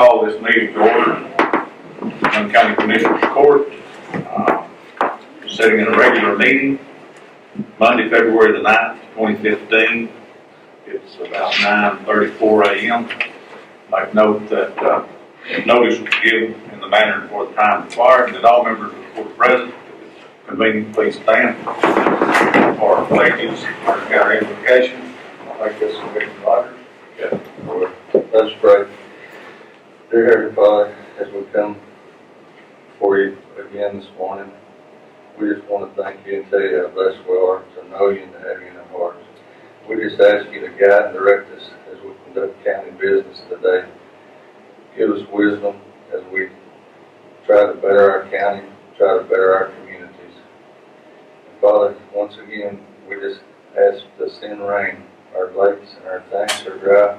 call this meeting to order. Young County Commissioners Court, sitting in a regular meeting, Monday, February the 9th, 2015. It's about 9:34 a.m. Make note that notice was given in the manner for the time required, and that all members of the court present. If it's convenient, please stand for our pledges and our invocation. I think this will be Rogers. Yeah. Let's pray. Dear Heavenly Father, as we come before you again this morning, we just want to thank you and tell you how blessed we are to know you and to have you in our hearts. We just ask you to guide and direct us as we conduct county business today. Give us wisdom as we try to better our county, try to better our communities. And Father, once again, we just ask to send rain. Our lakes and our tanks are dry,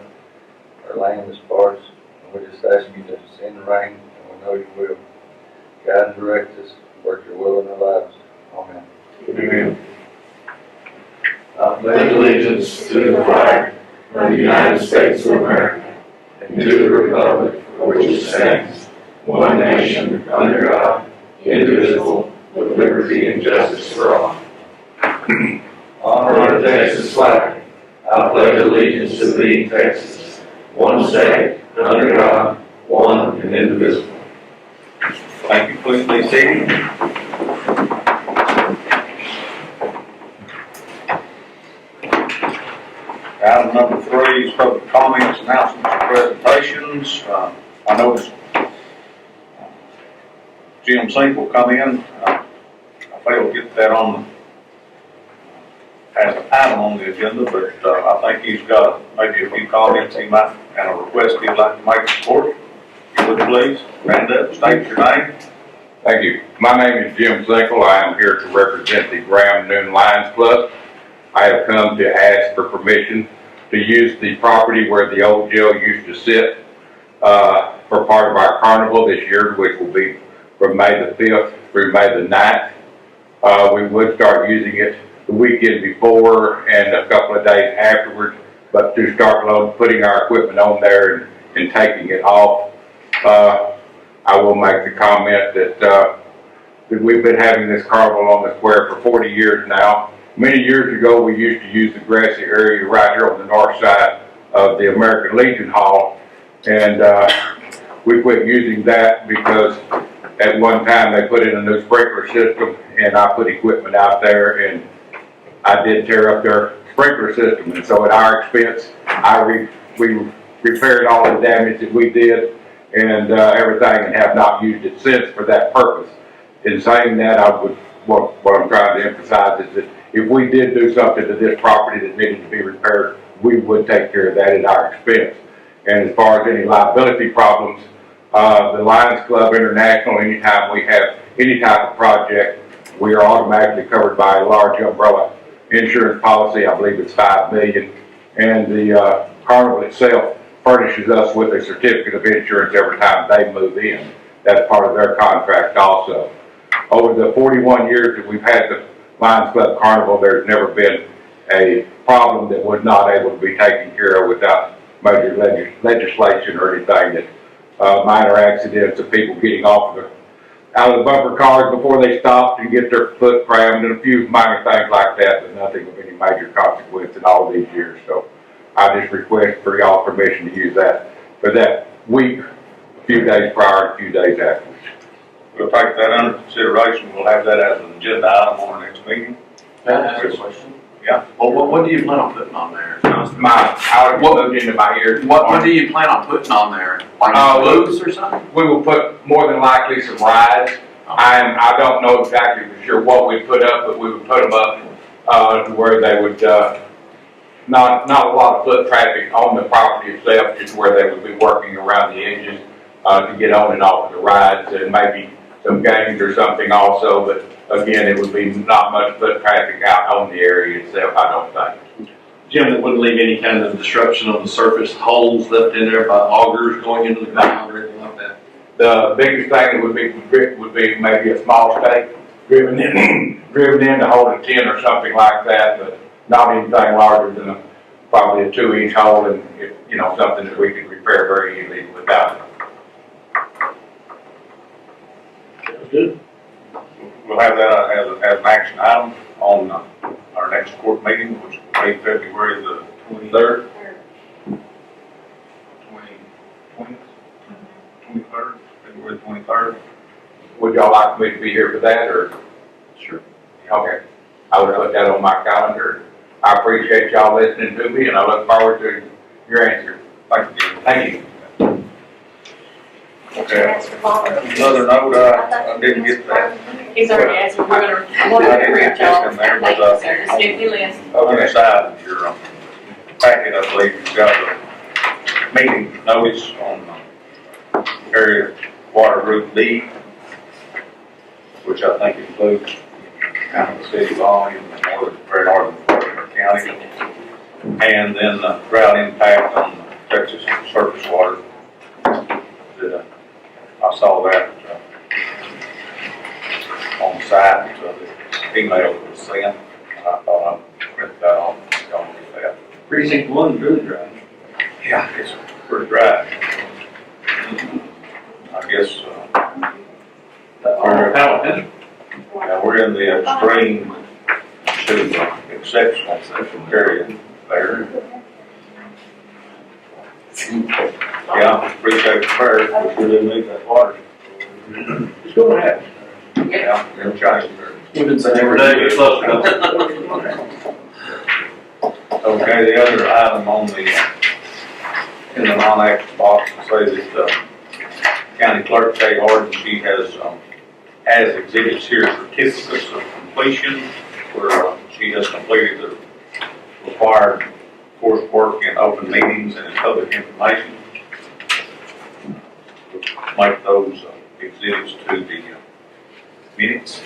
our land is sparse, and we just ask you to send rain, and we know you will. Guide and direct us, work your will in our lives. Amen. Amen. I pledge allegiance to the flag of the United States of America and to the republic for which it stands, one nation, under God, indivisible, with liberty and justice for all. Honor the Texas flag. I pledge allegiance to thee, Texas, one state, under God, one and indivisible. Thank you. Please be seated. Item number 3 is public comments, announcements, and presentations. I noticed Jim Sink will come in. I failed to get that on as an item on the agenda, but I think he's got maybe a few comments he might, and a request he'd like to make to court. If you would please stand up, state your name. Thank you. My name is Jim Zinkle. I am here to represent the Graham Noon Lions Club. I have come to ask for permission to use the property where the old jail used to sit for part of our carnival this year, which will be from May the 5th through May the 9th. We would start using it the weekend before and a couple of days afterwards, but to start putting our equipment on there and taking it off, I will make the comment that we've been having this carnival on the square for 40 years now. Many years ago, we used to use the grassy area right here on the north side of the American Legion Hall, and we quit using that because at one time they put in a new sprinkler system, and I put equipment out there, and I did tear up their sprinkler system, and so at our expense, we repaired all the damage that we did and everything, and have not used it since for that purpose. In saying that, what I'm trying to emphasize is that if we did do something to this property that needed to be repaired, we would take care of that at our expense. And as far as any liability problems, the Lions Club International, anytime we have any type of project, we are automatically covered by a large umbrella insurance policy. I believe it's $5 million, and the carnival itself furnishes us with a certificate of insurance every time they move in. That's part of their contract also. Over the 41 years that we've had the Lions Club Carnival, there's never been a problem that was not able to be taken care of without major legislation or anything. That minor accidents of people getting out of the bumper cars before they stopped and get their foot crammed, and a few minor things like that, but nothing of any major consequence in all these years. So I just request for y'all permission to use that for that week, a few days prior and a few days afterwards. We'll take that under consideration. We'll have that as an agenda item on our next meeting. Can I ask a question? Yeah. Well, what do you plan on putting on there? I moved into my ears. What do you plan on putting on there? Like booths or something? We will put more than likely some rides. I don't know exactly for sure what we put up, but we would put them up to where they would not a lot of foot traffic on the property itself, just where they would be working around the edges to get on and off of the rides, and maybe some games or something also. But again, it would be not much foot traffic out on the area itself, I don't think. Jim, that wouldn't leave any kind of disruption on the surface, holes left in there by augers going into the ground or anything like that? The biggest thing that would be maybe a small stake driven in to hold a 10 or something like that, but not anything larger than probably a 2-inch hole, and something that we could repair very easily without Good. We'll have that as an action item on our next court meeting, which will be February the 23rd. 23rd, February 23rd. Would y'all like me to be here for that, or? Sure. Okay, I would put that on my calendar. I appreciate y'all listening to me, and I look forward to your answer. Thank you. Thank you. Okay. Another note, I didn't get that. He's already asked, we're gonna, approve y'all. Thank you, sir, just give me a list. On the side of your packet, I believe you've got a meeting notice on area water group D, which I think includes kind of the city volume, the northern, very northern part of our county, and then the drought impact on the Texas surface water. I saw that on the site, the email that was sent, and I thought I'd print that off, y'all get that. Precinct 1 is really dry. Yeah, it's pretty dry. I guess, we're in the extreme to exceptional area there. Yeah, appreciate the prayer, we sure do need that water. It's gonna happen. Yeah, it'll change. We've been saying every day, it's close enough. Okay, the other item on the, in the non-action box, say that, County Clerk Kay Harden, she has, as exhibits here, certificates of completion, where she has completed the required coursework in open meetings and in public information. Make those exhibits to the minutes.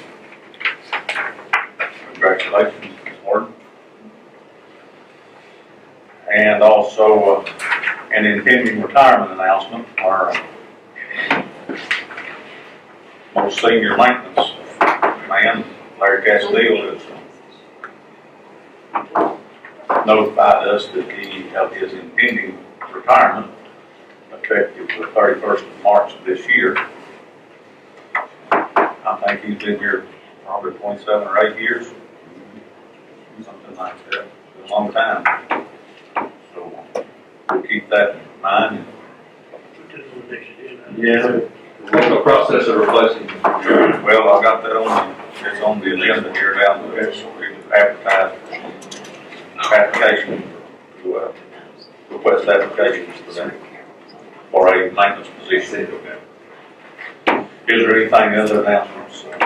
Congratulations, Ms. Harden. And also, an impending retirement announcement. Our most senior maintenance man, Larry Castile, has notified us that he of his impending retirement effective the 31st of March of this year. I think he's been here probably 27 or 8 years, something like that. It's a long time. So we'll keep that in mind. Yeah. What's the process of replacing? Well, I got that it's on the agenda here down there, so we advertise for application, to, request applications for that, for a maintenance position. Is there anything other announcements that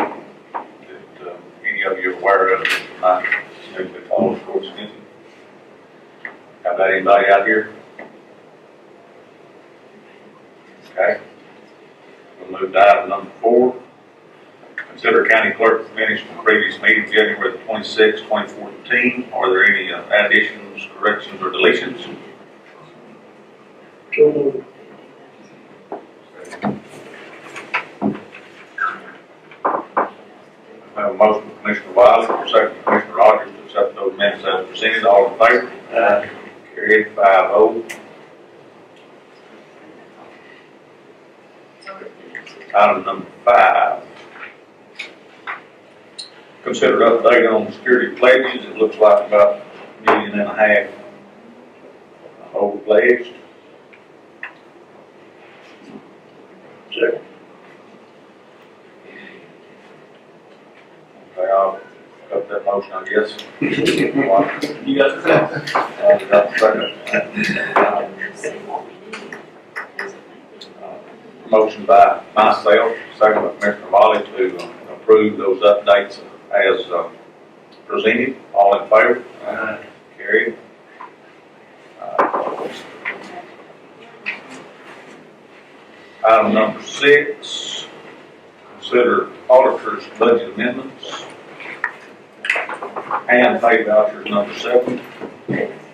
any of you are aware of that might need to be called, of course, against you? How about anybody out here? Okay. We'll move to item number 4. Consider county clerk minutes from previous meeting, January the 26th, 2014. Are there any additions, corrections, or deletions? So moved. I have a motion from Commissioner Wiley, second from Commissioner Rogers to accept those minutes as presented. All in favor? Carried 5-0. Item number 5. Consider update on security pledges. It looks like about $1.5 million overpledged. Second. Okay, I'll cut that motion, I guess. You got Motion by myself, second by Commissioner Wiley to approve those updates as presented. All in favor? Carried. Item number 6, consider auditor's budget amendments and pay vouchers number 7.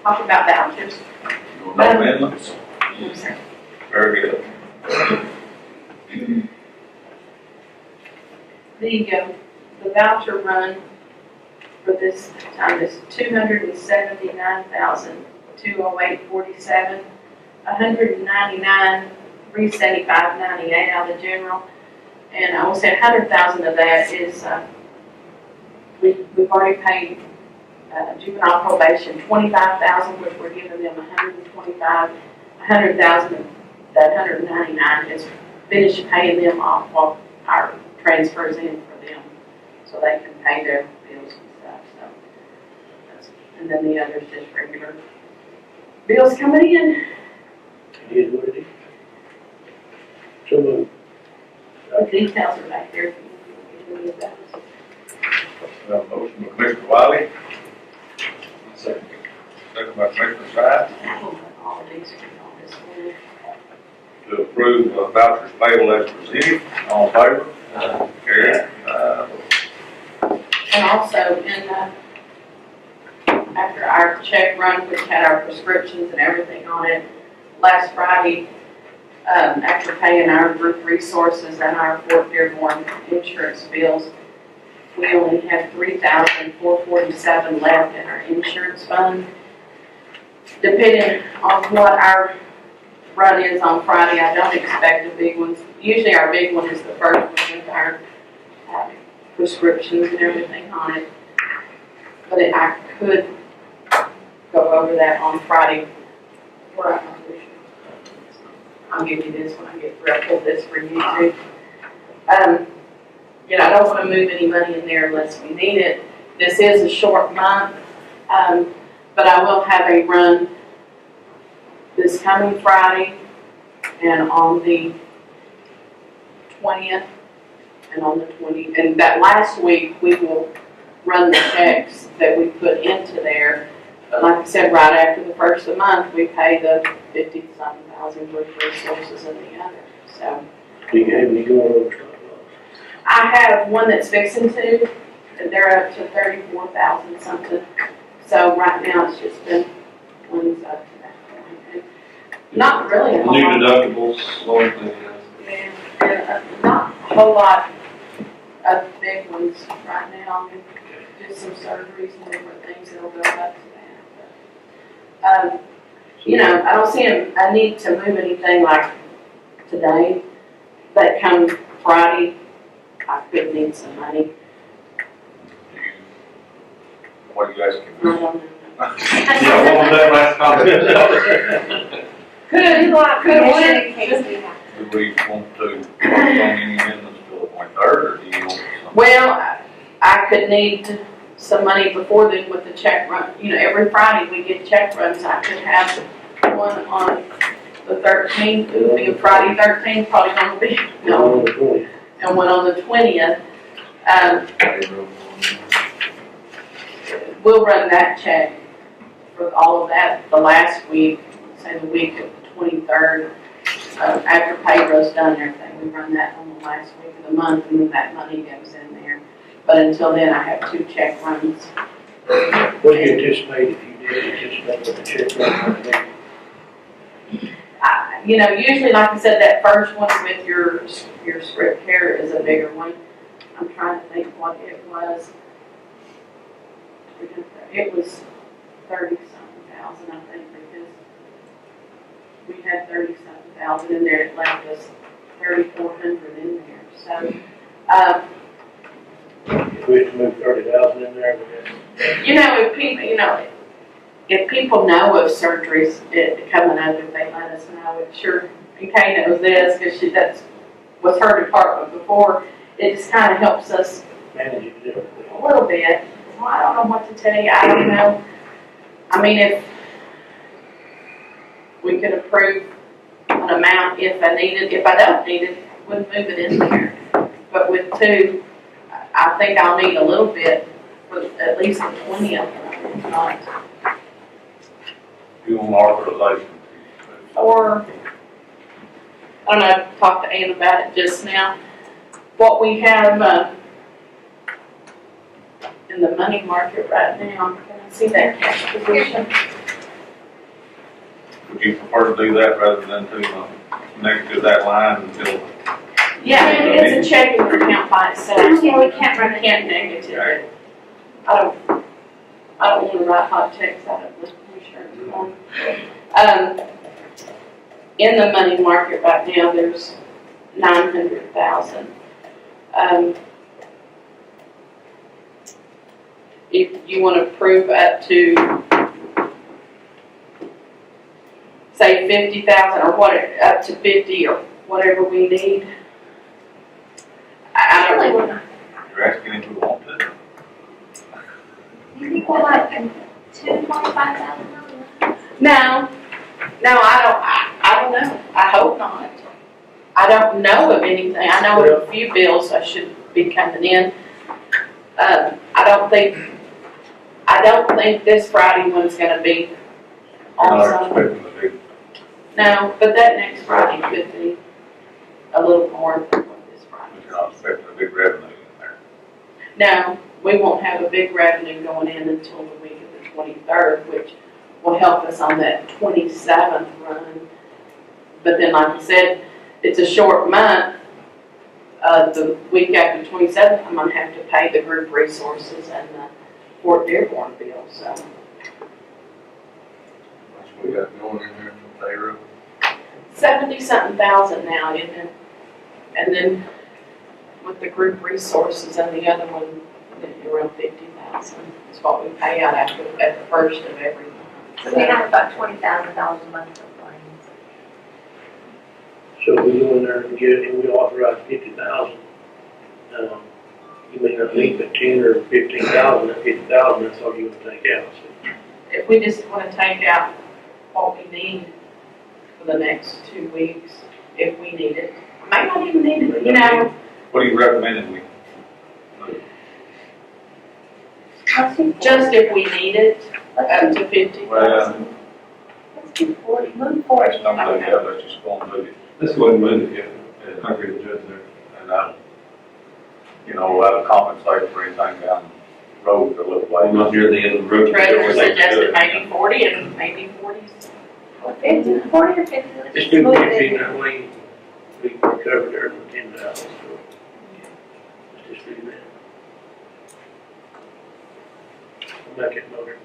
Talk about vouchers. No amendments? No, sir. Very good. The voucher run for this time is $279,208.47, $199,375.98 out of the general, And I will say 100,000 of that is, we've already paid juvenile probation 25,000, which we're giving them 125. 100,000 of that 199 is finished paying them off what our transfers in for them, so they can pay their bills and stuff. So, and then the others just regular bills coming in. It is what it is. So moved. The details are back there if you want to get those. We have a motion by Commissioner Wiley, Second. second by Commissioner Shine, I will put all of these on this one. to approve vouchers payable as presented. All in favor? Carried. And also after our check run, which had our prescriptions and everything on it, last Friday, after paying our group resources and our Fort Dearborn insurance bills, we only had $3,447 left in our insurance fund. Depending on what our run is on Friday, I don't expect the big ones. Usually our big one is the first one with our prescriptions and everything on it. But I could go over that on Friday. I'll give you this when I get through. I'll pull this for you too. I don't want to move any money in there unless we need it. This is a short month, but I will have a run this coming Friday and on the 20th and on the 20th. And that last week, we will run the checks that we put into there. But like I said, right after the first of the month, we pay the 50-something thousand with resources and the other. So Do you have any going over stop loss? I have one that's fixing to, and they're up to 34,000 something. So right now, it's just been one's up to that point. Not really a whole New lot. deductibles, lower than, Yeah, and, not a whole lot of big ones right now. Just some surgeries and different things that'll go up to that. But, I don't see a need to move anything like today, but come Friday, I could need some money. What do you guys I can? don't know. yeah, what was that last comment? Could, Do we want to vote on any amendments to the 23rd, or do you want something? well, I could need some money before then with the check run. Every Friday we get check runs. I could have one on the 13th, it would be Friday 13th, probably going to be, no, and one on the 20th. We'll run that check for all of that the last week, say the week of the 23rd. After payroll's done and everything, we run that on the last week of the month, and then that money goes in there. But until then, I have 2 check runs. What do you anticipate if you did anticipate with the check run right now? Usually, like I said, that first one with your script care is a bigger one. I'm trying to think what it was. It was 30-something thousand, I think, because we had 30-something thousand in there. It left us 3,400 in there. So, If we had to move 30,000 in there, if people know of surgeries coming up, if they let us know, it's sure. And Kay knows this because that was her department before. It just kind of helps us manage it differently. a little bit. Well, I don't know what to tell you. I don't know. I mean, if we could approve an amount if I need it. If I don't need it, wouldn't move it in there. But with 2, I think I'll need a little bit for at least the 20th. Not. You want authorization? Or, I don't know, I talked to Ann about it just now. What we have in the money market right now, can I see that cash position? Would you prefer to do that rather than to next to that line until? Yeah, it's a checking account by itself. Yeah, we can't run it. Can't negative it. I don't want to write hot checks out of the insurance fund. In the money market right now, there's 900,000. If you want to approve up to, say, 50,000 or what, up to 50 or whatever we need. I don't Really, know. we're not. You're asking if we want to. You think we're like $225,000? No, I don't know. I hope not. I don't know of anything. I know of a few bills that should be coming in. I don't think this Friday one's gonna be You're not awesome. expecting the big, No, but that next Friday could be a little more than this Friday. you're not expecting a big revenue in there. No, we won't have a big revenue going in until the week of the 23rd, which will help us on that 27th run. But then, like I said, it's a short month. The week after 27th, I'm gonna have to pay the group resources and the Fort Dearborn bill, so. That's what we got going in there for payroll. 70-something thousand now, isn't it? And then with the group resources and the other one, around 50,000 is what we pay out at the first of every month. So we have about $20,000 a month for claims. So we go in there and get it, and we authorize 50,000. You may not need but 10 or 15,000, that 50,000, that's all you want to take out. So If we just want to take out what we need for the next 2 weeks, if we need it, may not even need it, you know. What do you recommend we? Just if we need it, up to 50,000. Let's do 40, move 40. That's not really good, let's just go and move it. Let's go ahead and move it, yeah. I agree with the judge there. And, that'll compensate for anything down the road a little way. I'm not near the end of the road. Treasurer suggested maybe 40 and maybe 40's. 50, 40 or 50, let's just just do move 15, it. that way we covered there for 10,000, so let's just do that. I'll make it motion.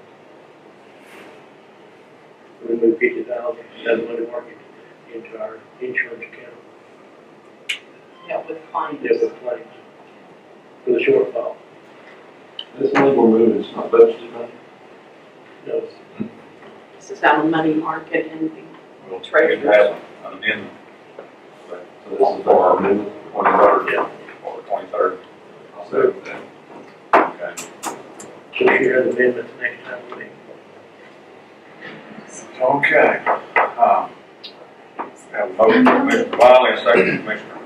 We move 50,000, out of money market into our insurance account, Help with claims. deal with claims for the shortfall. This money we're moving, it's not budgeted money. No, This is out of money market and We'll Treasurer's. have an amendment. So this is for our amendment, 23rd. Yeah. Or the 23rd. I'll say that. Okay. so if you have amendments next time we meet. Okay. Have a motion from Commissioner Wiley, and a second from Commissioner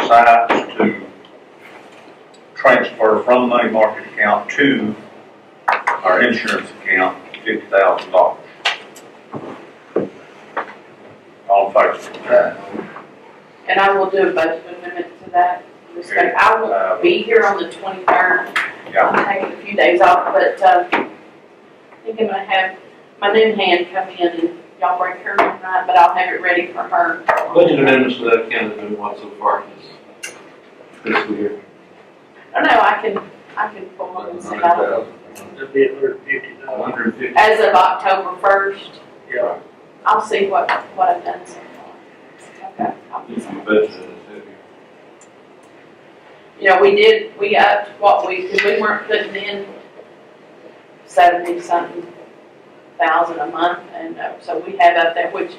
Sykes to transfer from money market account to our insurance account, $50,000. All in favor? And I will do a budget amendment to that. Respect, I will be here on the 23rd. Yeah. I'm taking a few days off, but, I think I'm gonna have my new hand come in and y'all break her tonight, but I'll have it ready for her. Budget amendments to that account have been what so far this fiscal year? I don't know, I can pull them and see how. That'd be $150,000. 150. As of October 1st, Yeah. I'll see what I've done so far. Okay. I'll be If you sorry. budgeted it, You know, we upped what we weren't putting in 70-something thousand a month, and so we have up there, which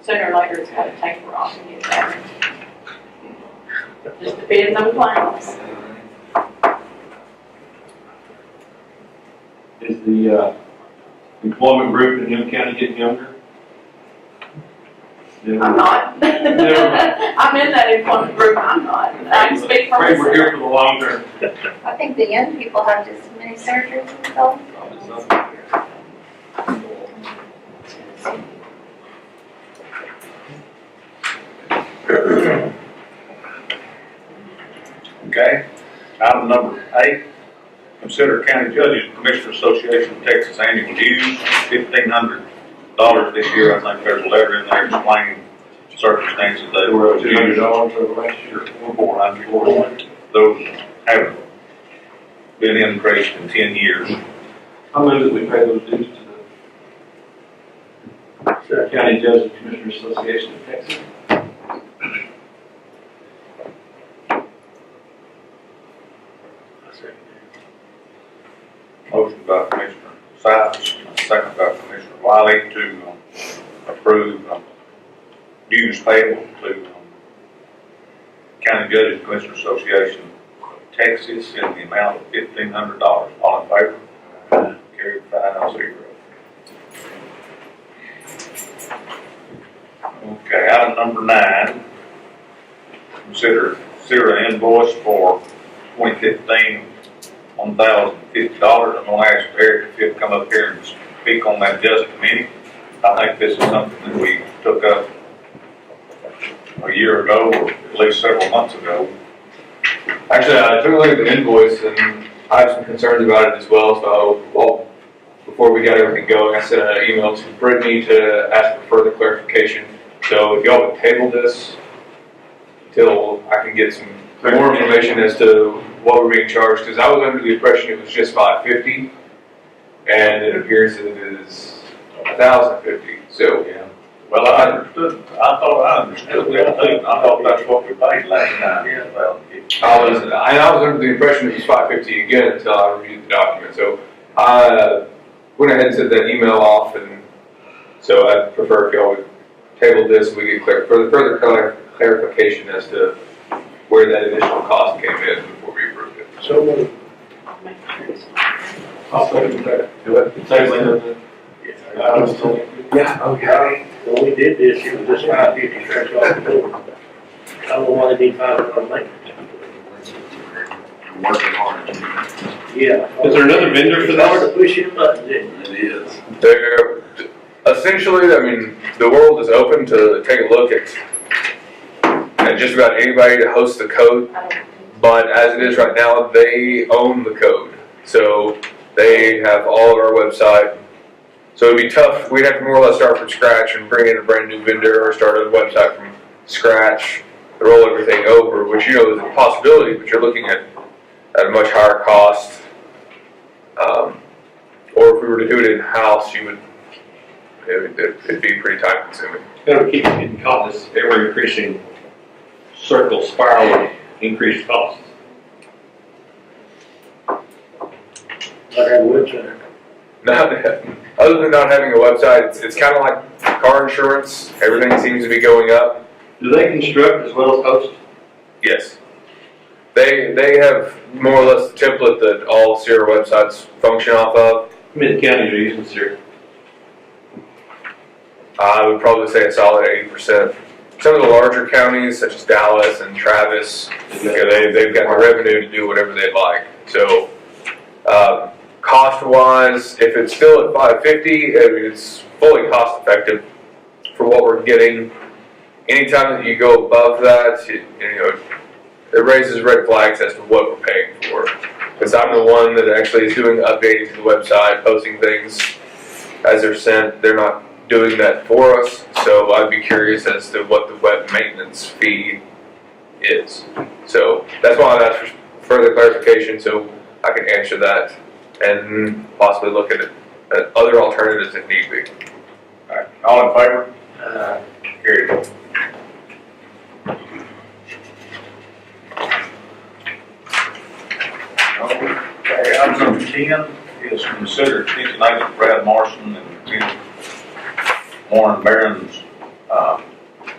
sooner or later it's gotta taper off and get better. Just depends on plans. Is the employment group in Young County getting younger? I'm not. I'm in that employment group, I'm not. I can speak for Afraid we're myself. here for the long term. I think the young people have just as many surgeries and stuff. Okay. Item number 8, consider County Judges Commissioner Association of Texas annual dues, $1,500 this year. I think there's a letter in there explaining circumstances that We're were at $200 over last year. 400. Those haven't been increased in 10 years. I move that we pay those dues to the County Judge and Commissioner Association of Texas. Motion by Commissioner Sykes, second by Commissioner Wiley to approve dues payable to County Judges Commissioner Association of Texas in the amount of $1,500. All in favor? Carried 5-0. Okay, item number 9. Consider an invoice for 2015, $1,050. I'm gonna ask Eric if he'll come up here and speak on that just a minute. I think this is something that we took up a year ago, or at least several months ago. Actually, I took a look at the invoice and I have some concerns about it as well, so before we got everything going, I sent an email to Brittany to ask for further clarification. So if y'all would table this until I can get some more information as to what we're being charged, because I was under the impression it was just $550, and it appears that it is $1,050, so. Yeah. Well, I thought I understood that too. I thought that's what we paid last time. Yeah. Well, I was under the impression it was $550 again until I reviewed the document, so I went ahead and sent that email off, and so I'd prefer if y'all would table this and we get further clarification as to where that additional cost came in before we approved it. So moved. I'll make sure it's. I'll second that. Do it. Yeah, okay. When we did this, it was just 550 scratch off the board. I don't know why they need $500 maintenance. Working hard. Yeah. Is there another vendor for It's hard this? to push your buttons, isn't it? It is. They're essentially, I mean, the world is open to take a look at just about anybody to host the code, but as it is right now, they own the code. So they have all of our website. So it'd be tough. We'd have to more or less start from scratch and bring in a brand new vendor or start a website from scratch, roll everything over, which, you know, is a possibility, but you're looking at a much higher cost. Or if we were to do it in-house, it'd be pretty time consuming. Gotta keep getting caught in this ever increasing circle spiral of increased costs. Not have a website. Other than not having a website, it's kind of like car insurance. Everything seems to be going up. Do they construct as well as host? Yes. They have more or less the template that all Sierra websites function off of. How many counties are using Sierra? I would probably say a solid 80%. Some of the larger counties, such as Dallas and Travis, they've got the revenue to do whatever they'd like. So, cost-wise, if it's still at $550, I mean, it's fully cost-effective for what we're getting. Anytime that you go above that, it raises red flags as to what we're paying for. Because I'm the one that actually is doing updating to the website, posting things as they're sent. They're not doing that for us, so I'd be curious as to what the web maintenance fee is. So that's why I'd ask for further clarification so I can answer that and possibly look at other alternatives if need be. all right. All in favor? Carried. Okay, item number 10 is consider extension agent Brad Morrison and Lieutenant Warren Barron's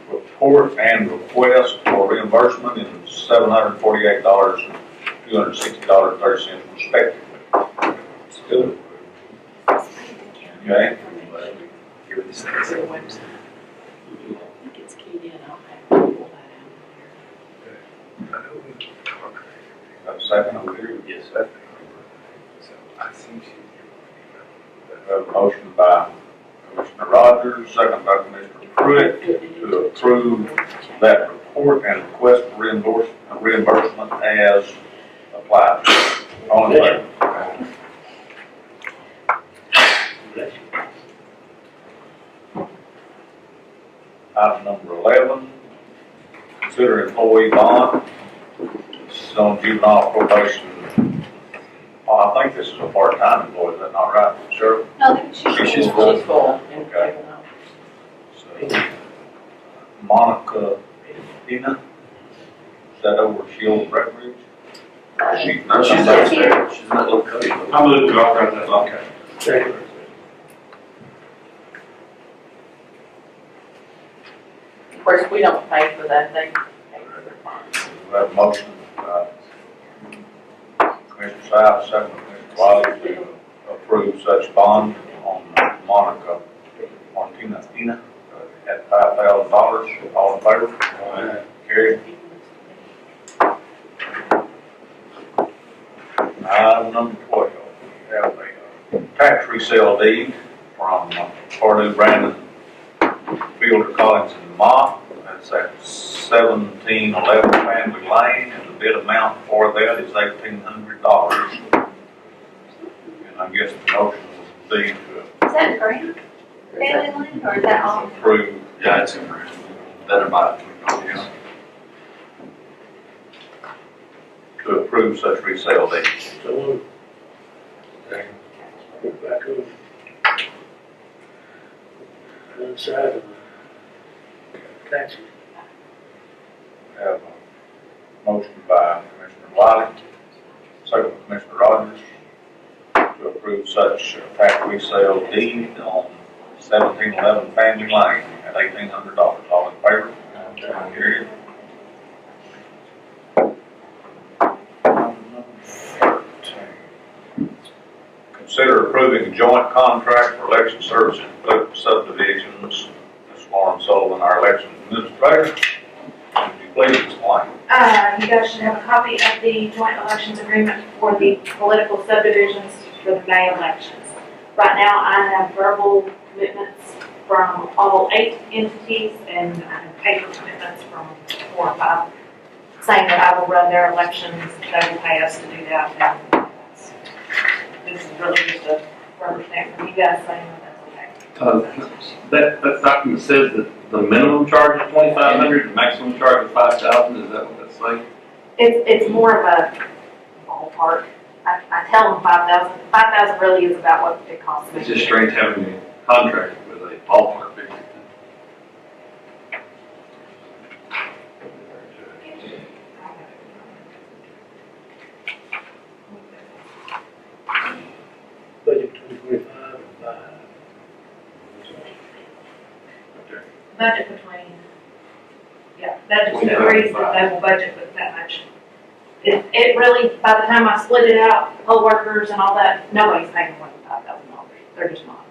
report and request for reimbursement in $748 and $260.30 respectively. Good. Okay. It's a website. It gets keyed in, I'll have to pull that out. Got a second over here? Yes. We have a motion by Commissioner Rogers, second by Commissioner Pruitt, to approve that report and request for reimbursement as applied. All in favor? Item number 11, consider employee bond. This is on juvenile probation. I think this is a part-time employee, is that not right, Sheriff? No, She's full. She's full. Okay. So, Monica Pina, is that over Shield Breckenridge? No, she's upstairs. She's not little Cody. I move to authorize that, okay. Second. Of course, we don't pay for that, they pay for their bonds. We have a motion, Commissioner South, second by Commissioner Wiley to approve such bond on Monica Martinez at $5,000. All in favor? Carried. Item number 12, we have a tax resale deed from Purdue Brandon Fielder Collins and Mott. That's at 1711 Family Lane, and the bid amount for that is $1,800. And I guess the motion would be to Is that green? Family Lane, or is that all? approve. Yeah, it's in there. Better buy it. Yeah. To approve such resale deed. So moved. Put back over. Other side of the taxi. Have a motion by Commissioner Wiley, second by Commissioner Rogers, to approve such tax resale deed on 1711 Family Lane at $1,800. All in favor? Carried. Consider approving a joint contract for election services in political subdivisions. Ms. Lauren Sullivan, our election administrator, would you please explain? You guys should have a copy of the joint elections agreement for the political subdivisions for the May elections. Right now, I have verbal commitments from all 8 entities and I have paper commitments from 4 or 5, saying that I will run their elections, they will pay us to do that. And this is really just a rubber stamp from you guys saying that that's okay. That document says that the minimum charge is $2,500, the maximum charge is $5,000, is that what that's saying? It's more of a ballpark. I tell them 5,000. 5,000 really is about what it costs me. It's just strange having a contract with a ballpark figure. Budget 2025 and 5. Budget between, that just agrees that they will budget with that much. It really, by the time I split it out, poll workers and all that, nobody's paying more than $5,000. They're just not.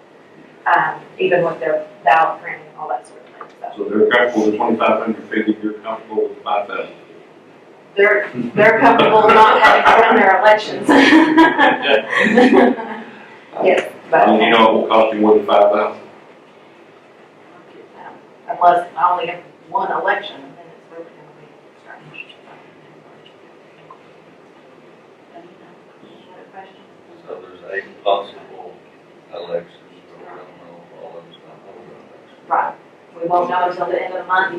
Even with their ballot printing and all that sort of thing. So So they're comfortable with $2,500 figure, you're comfortable with $5,000. they're comfortable not having to run their elections. Yes, but. You know it won't cost you more than $5,000. Unless I only have one election, then it's really going to be strange. Other questions? So there's 8 possible elections, but we don't know if all of them's gonna hold elections. Right. We won't know until the end of the month,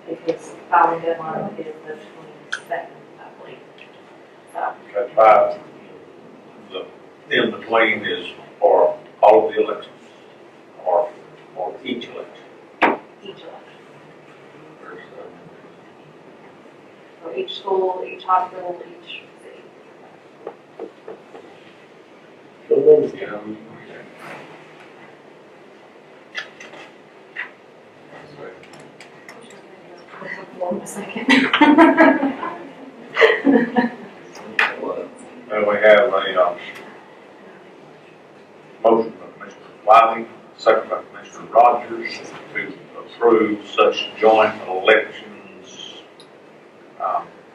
because filing deadline is the 22nd, I believe. So, That 5, the in between is for all of the elections, or each election. each election. There's, For each school, each hospital, each city. So moved. you know, Hold on a second. And we have a motion by Commissioner Wiley, second by Commissioner Rogers, to approve such joint elections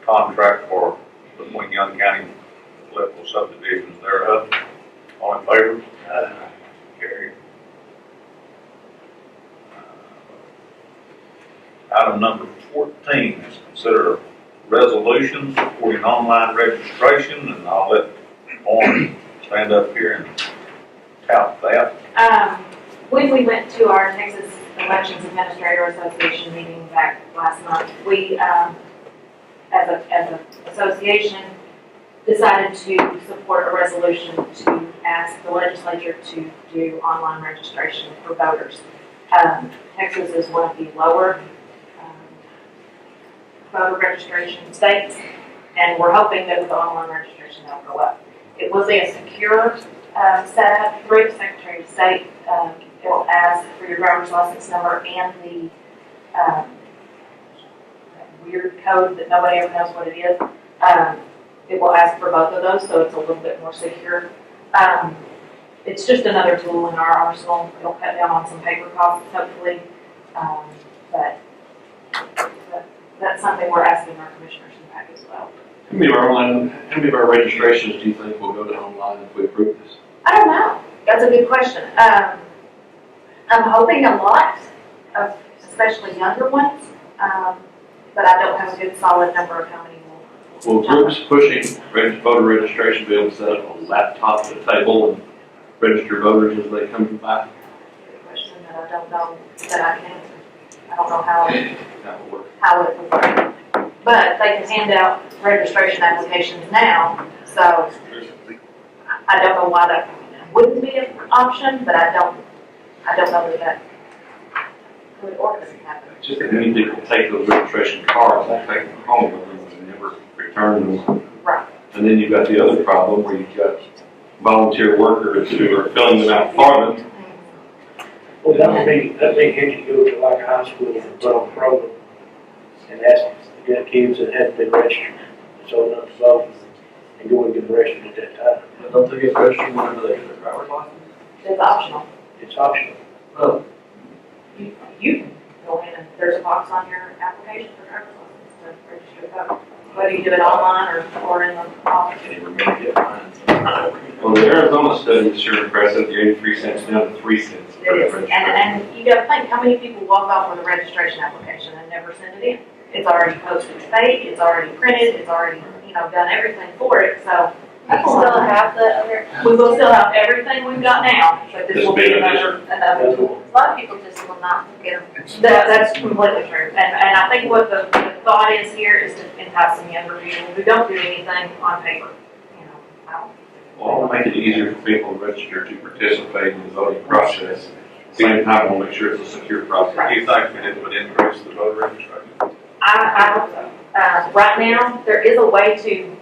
contract for between Young County political subdivisions thereof. All in favor? Carried. Item number 14 is consider resolution supporting online registration, and I'll let Lauren stand up here and tout that. When we went to our Texas Elections Administrator Association meeting back last month, we, as an association, decided to support a resolution to ask the legislature to do online registration for voters. Texas is one of the lower voter registration states, And we're hoping that with the online registration, that'll go up. It will be a secure setup through the Secretary of State. It will ask for your driver's license number and the that weird code that nobody ever knows what it is. It will ask for both of those, so it's a little bit more secure. It's just another tool in our arsenal. It'll cut down on some paper costs, hopefully. But that's something we're asking our commissioners to back as well. How many of our registrations do you think will go to online if we approve this? I don't know. That's a good question. I'm hoping a lot of, especially younger ones, but I don't have a good solid number of how many will. Will groups pushing voter registration be able to set up a laptop at the table and register voters as they come by? Good question that I don't know that I can answer. I don't know how That will work. it will work. But they can hand out registration applications now, so I don't know why that wouldn't be an option, but I don't know that could or couldn't happen. Just that many people take those registration cards and take them home with them and never return them. Right. And then you've got the other problem where you've got volunteer workers who are filling them out for them. Well, that'd be handy to go to like a high school and run a program and ask the kids that haven't been registered, it's old enough to vote, and go and get registered at that time. But don't they get registered whenever they get their driver's license? It's optional. It's optional. Oh. You can go in and there's a box on your application for driver's license to register to vote. Whether you do it online or in the office. Can't even remember get mine. Well, the Arizona study is sure impressive, the 83 cents down to 3 cents. It is, and you gotta think, how many people walk off with a registration application and never send it in? It's already posted state, it's already printed, it's already, done everything for it, so. We still have the other, We will still have everything we've got now, but this will be another tool. a lot of people just will not get them. That's completely true, and I think what the thought is here is to entice some younger people who don't do anything on paper, I don't. Well, I'll make it easier for people to register to participate in the voting process. At the same time, we'll make sure it's a secure process. Do you think it would increase the voter registration? I hope so. Right now, there is a way to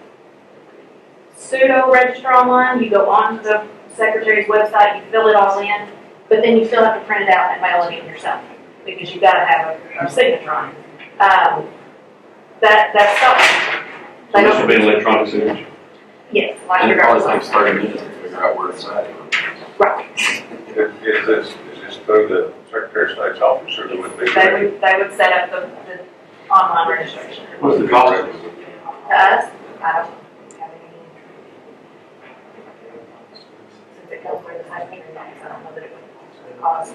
pseudo register online. You go onto the Secretary's website, you fill it all in, but then you still have to print it out and mail it in yourself because you've got to have a signature on it. That's something. So this will be an electronic signature. Yes, like And your it probably driver's takes 30 minutes to figure out where it's at. Right. Is this through the Secretary of State's office, or would be? They would set up the online registration. What's the cost? To us, I don't have any. Since it goes where the type of I don't know that it would cost.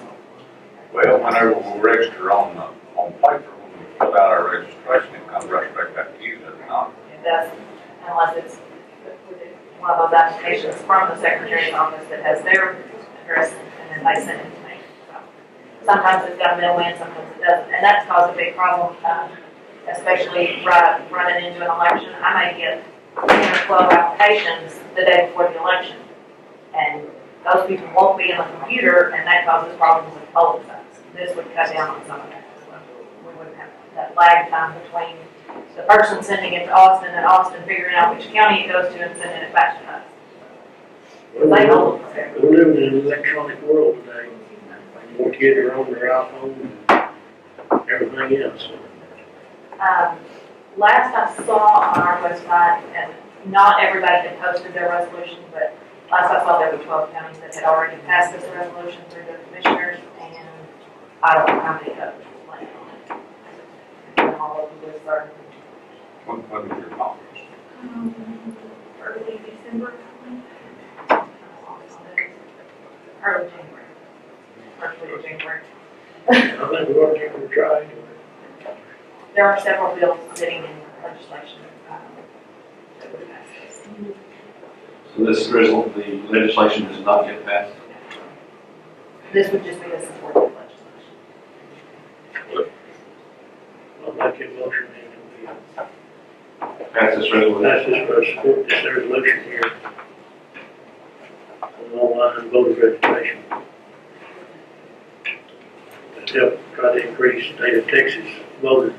Well, whenever we register on paper, when we fill out our registration, it comes right back to you, does it not? It does, unless it's one of those applications from the Secretary's office that has their address and then they send it to me. So sometimes it's got a middleman, sometimes it doesn't, and that's caused a big problem, especially running into an election. I may get 10 or 12 applications the day before the election, and those people won't be in the computer, and that causes problems with polling sites. This would cut down on some of that as well. We wouldn't have that lag time between the person sending it to Austin and Austin figuring out which county it goes to and sending it back to us. They hold it forever. We're living in an electronic world today. More kids are on their iPhone and everything else. Last I saw on our website, and not everybody had posted their resolution, but last I saw there were 12 counties that had already passed this resolution through the commissioners, and I don't know how many others were planning on it. And all of the lists are When is your conference? early December. Early January. First week of January. I think we're going to try to. There are several bills sitting in legislation that would pass this. So this result, the legislation does not get passed. This would just be a supported legislation. I'll make a motion and Pass this resolution. that's just for support this resolution here. On online voter registration. To help try to increase the state of Texas voter.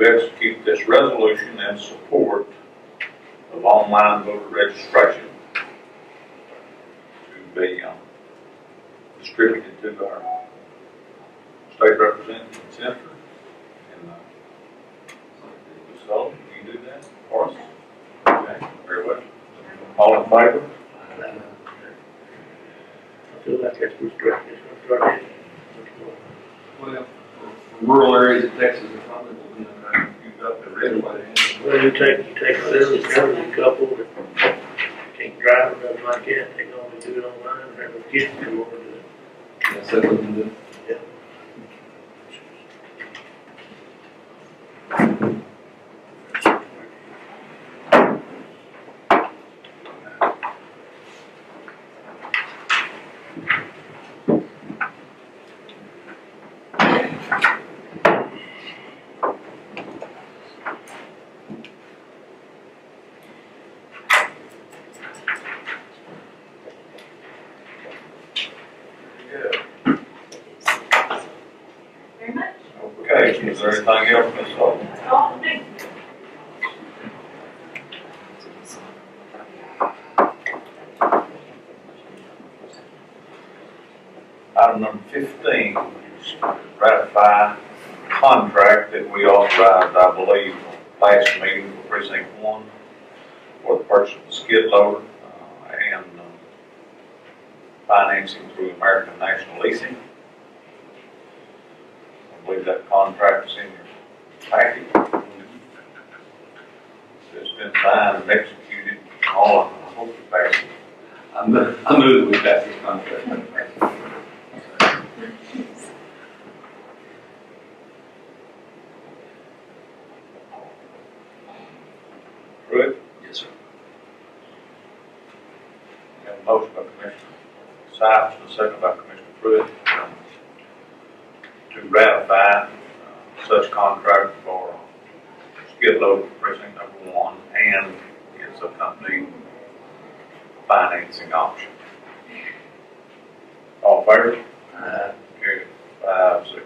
to execute this resolution in support of online voter registration to be distributed to our state representative and senator. And so, you do that for us? Okay, very well. All in favor? I feel like that's what's right, it's gonna start. Well, for rural areas of Texas, it probably will be, you've got the red way. Well, you take a little elderly couple that can't drive or nothing like that, they can only do it online, and have a kid come over to it. Yes, that would be the. Very much. Okay, is there anything else, Ms. Sullivan? That's all for me. Item number 15 is ratify contract that we authorized, I believe, last meeting for precinct 1 for the purchase of the skid loader and financing through American National Leasing. I believe that contract is in your packet. It's been signed and executed. All of them, I hope it passes. I move that we pass this contract. Pruitt? Yes, sir. We have a motion by Commissioner Sipes and a second by Commissioner Pruitt to ratify such contract for skid loader precinct number 1 and its accompanying financing option. All in favor? Carried 5-0.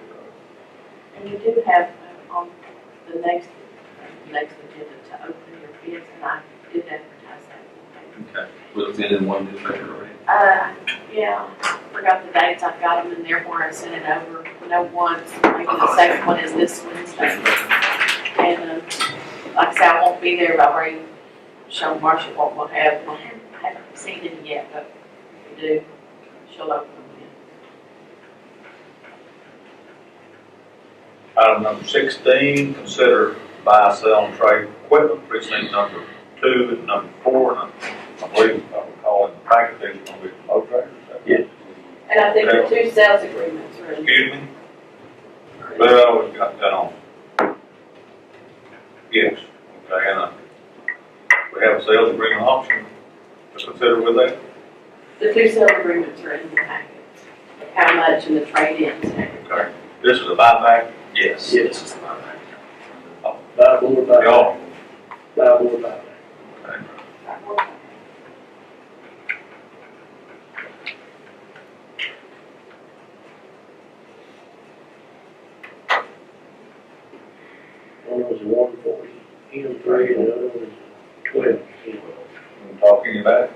And you do have on the next agenda to open your bids, and I did advertise that. Okay. Well, it's in one newspaper already. Yeah, forgot the dates, I've got them in there where I sent it over. No once, maybe the second one is this Wednesday. And, like I said, I won't be there, but I've already shown Marcia what we'll have. I haven't seen it yet, but if we do, she'll open them in. Item number 16, consider buy, sell, and trade equipment, precinct number 2 and number 4. And I believe, if I recall in the packet, these are going to be the motor graders. Yes. And I think the 2 sales agreements are in. Excuse me? Well, we've got that on. Yes, okay, and we have a sales agreement option to consider with that. The 2 sales agreements are in the packet. How much and the trade-ins and everything. Okay, this is a buyback. Yes. Yes. This is the buyback. Buy more, buy, Y'all, buy more, buy. okay. One was 140 M3 and the other one was 12 M. I'm talking about.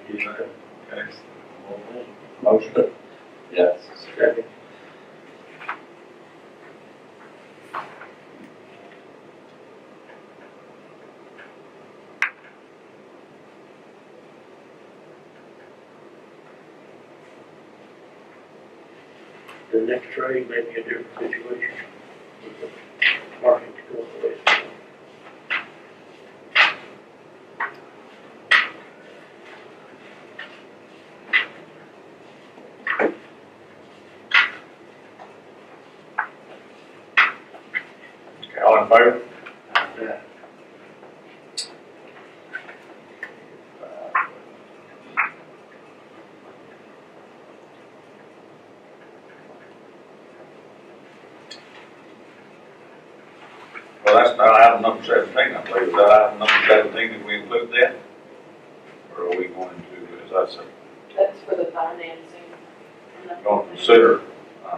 Okay. Motion. Yes. Second. The next trade may be a different situation. Market going away. Okay, all in favor? Yeah. Well, that's not item number 17, I believe. Is that item number 17, did we include that? Or are we going to, as I said, That's for the financing. going to consider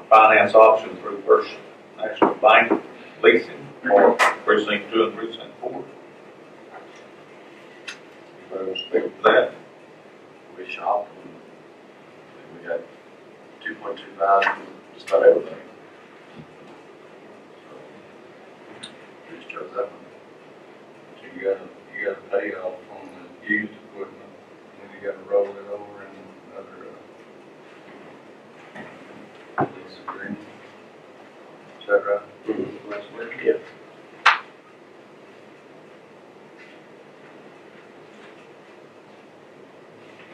finance option through First National Bank leasing for precinct 2 and precinct 4. Anybody speak to that? We shop, and we got 2.25, just about everything. So, we just chose that one. So you gotta pay off on the used equipment, and you gotta roll it over in another, lease agreement. Is that right? Yeah.